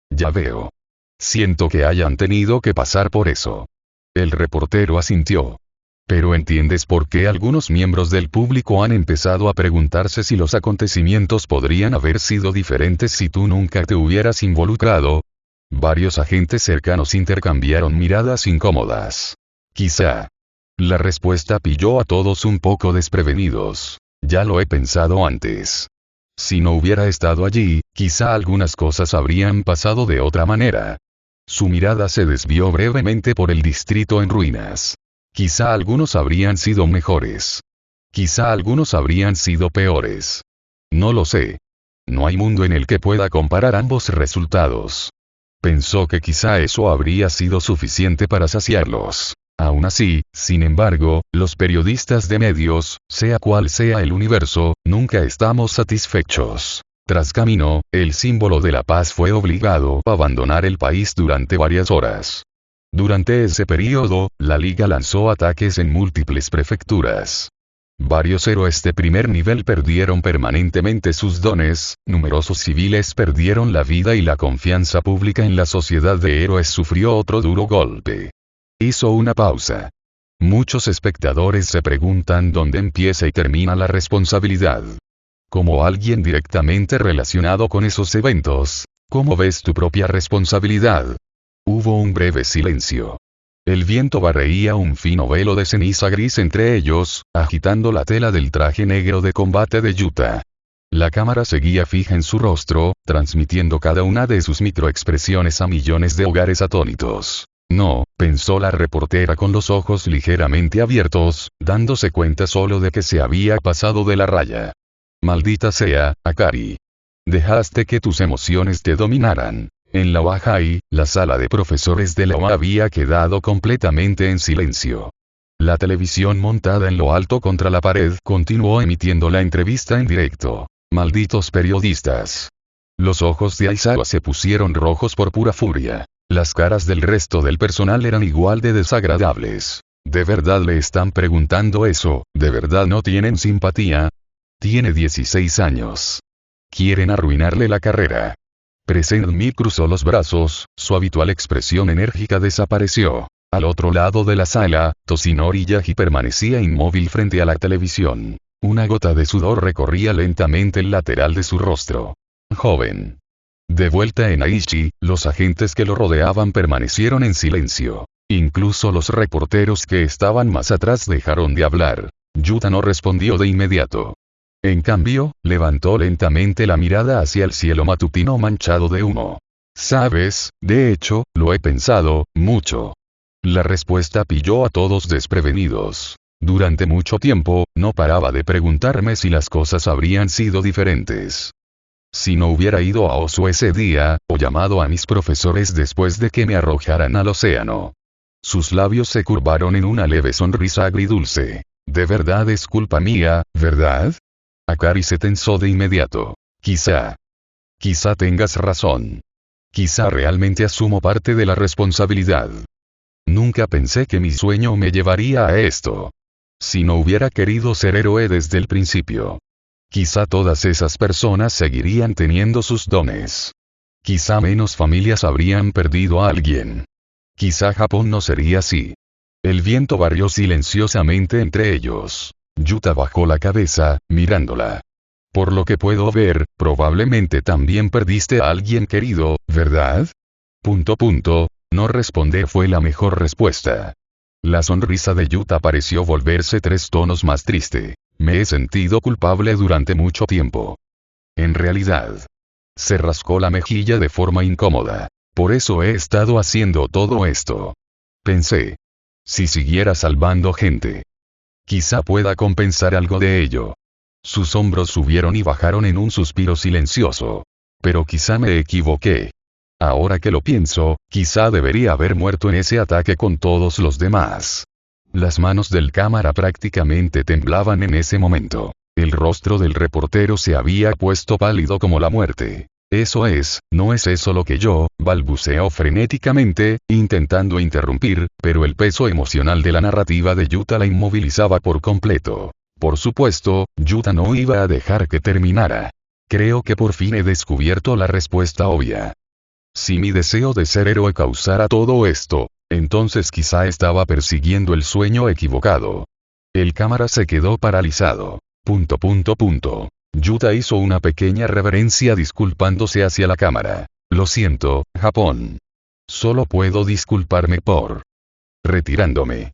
Ya veo. Siento que hayan tenido que pasar por eso. El reportero asintió. Pero ¿entiendes por qué algunos miembros del público han empezado a preguntarse si los acontecimientos podrían haber sido diferentes si tú nunca te hubieras involucrado? Varios agentes cercanos intercambiaron miradas incómodas. Quizá. La respuesta pilló a todos un poco desprevenidos. Ya lo he pensado antes. Si no hubiera estado allí, quizá algunas cosas habrían pasado de otra manera. Su mirada se desvió brevemente por el distrito en ruinas. Quizá algunos habrían sido mejores. Quizá algunos habrían sido peores. No lo sé. No hay mundo en el que pueda comparar ambos resultados. Pensó que quizá eso habría sido suficiente para saciarlos. Aún así, sin embargo, los periodistas de medios, sea cual sea el universo, nunca estamos satisfechos. Tras camino, el símbolo de la paz fue obligado a abandonar el país durante varias horas. Durante ese periodo, la Liga lanzó ataques en múltiples prefecturas. Varios héroes de primer nivel perdieron permanentemente sus dones, numerosos civiles perdieron la vida y la confianza pública en la sociedad de héroes sufrió otro duro golpe. Hizo una pausa. Muchos espectadores se preguntan dónde empieza y termina la responsabilidad. Como alguien directamente relacionado con esos eventos, ¿cómo ves tu propia responsabilidad? Hubo un breve silencio. El viento barreía un fino velo de ceniza gris entre ellos, agitando la tela del traje negro de combate de Yuta. La cámara seguía fija en su rostro, transmitiendo cada una de sus microexpresiones a millones de hogares atónitos. No, pensó la reportera con los ojos ligeramente abiertos, dándose cuenta solo de que se había pasado de la raya. Maldita sea, Akari. Dejaste que tus emociones te dominaran. En la Wahai, la sala de profesores de la UA había quedado completamente en silencio. La televisión montada en lo alto contra la pared continuó emitiendo la entrevista en directo. Malditos periodistas. Los ojos de Aizawa se pusieron rojos por pura furia. Las caras del resto del personal eran igual de desagradables. ¿De verdad le están preguntando eso? ¿De verdad no tienen simpatía? Tiene 16 años. Quieren arruinarle la carrera. Present-Mi cruzó los brazos, su habitual expresión enérgica desapareció. Al otro lado de la sala, Toshinori Yagi permanecía inmóvil frente a la televisión. Una gota de sudor recorría lentamente el lateral de su rostro. Joven. De vuelta en Aichi, los agentes que lo rodeaban permanecieron en silencio. Incluso los reporteros que estaban más atrás dejaron de hablar. Yuta no respondió de inmediato. En cambio, levantó lentamente la mirada hacia el cielo matutino manchado de humo. Sabes, de hecho, lo he pensado, mucho. La respuesta pilló a todos desprevenidos. Durante mucho tiempo, no paraba de preguntarme si las cosas habrían sido diferentes. Si no hubiera ido a Osu ese día, o llamado a mis profesores después de que me arrojaran al océano. Sus labios se curvaron en una leve sonrisa agridulce. De verdad es culpa mía, ¿verdad? Akari se tensó de inmediato. Quizá tengas razón. Quizá realmente asumo parte de la responsabilidad. Nunca pensé que mi sueño me llevaría a esto. Si no hubiera querido ser héroe desde el principio. Quizá todas esas personas seguirían teniendo sus dones. Quizá menos familias habrían perdido a alguien. Quizá Japón no sería así. El viento barrió silenciosamente entre ellos. Yuta bajó la cabeza, mirándola. Por lo que puedo ver, probablemente también perdiste a alguien querido, ¿verdad? No responder fue la mejor respuesta. La sonrisa de Yuta pareció volverse 3 tonos más triste. Me he sentido culpable durante mucho tiempo. En realidad. Se rascó la mejilla de forma incómoda. Por eso he estado haciendo todo esto. Pensé. Si siguiera salvando gente. Quizá pueda compensar algo de ello. Sus hombros subieron y bajaron en un suspiro silencioso. Pero quizá me equivoqué. Ahora que lo pienso, quizá debería haber muerto en ese ataque con todos los demás. Las manos del cámara prácticamente temblaban en ese momento. El rostro del reportero se había puesto pálido como la muerte. Eso es, no es eso lo que yo, balbuceó frenéticamente, intentando interrumpir, pero el peso emocional de la narrativa de Yuta la inmovilizaba por completo. Por supuesto, Yuta no iba a dejar que terminara. Creo que por fin he descubierto la respuesta obvia. Si mi deseo de ser héroe causara todo esto, entonces quizá estaba persiguiendo el sueño equivocado. El cámara se quedó paralizado. Yuta hizo una pequeña reverencia disculpándose hacia la cámara. Lo siento, Japón. Solo puedo disculparme por retirándome.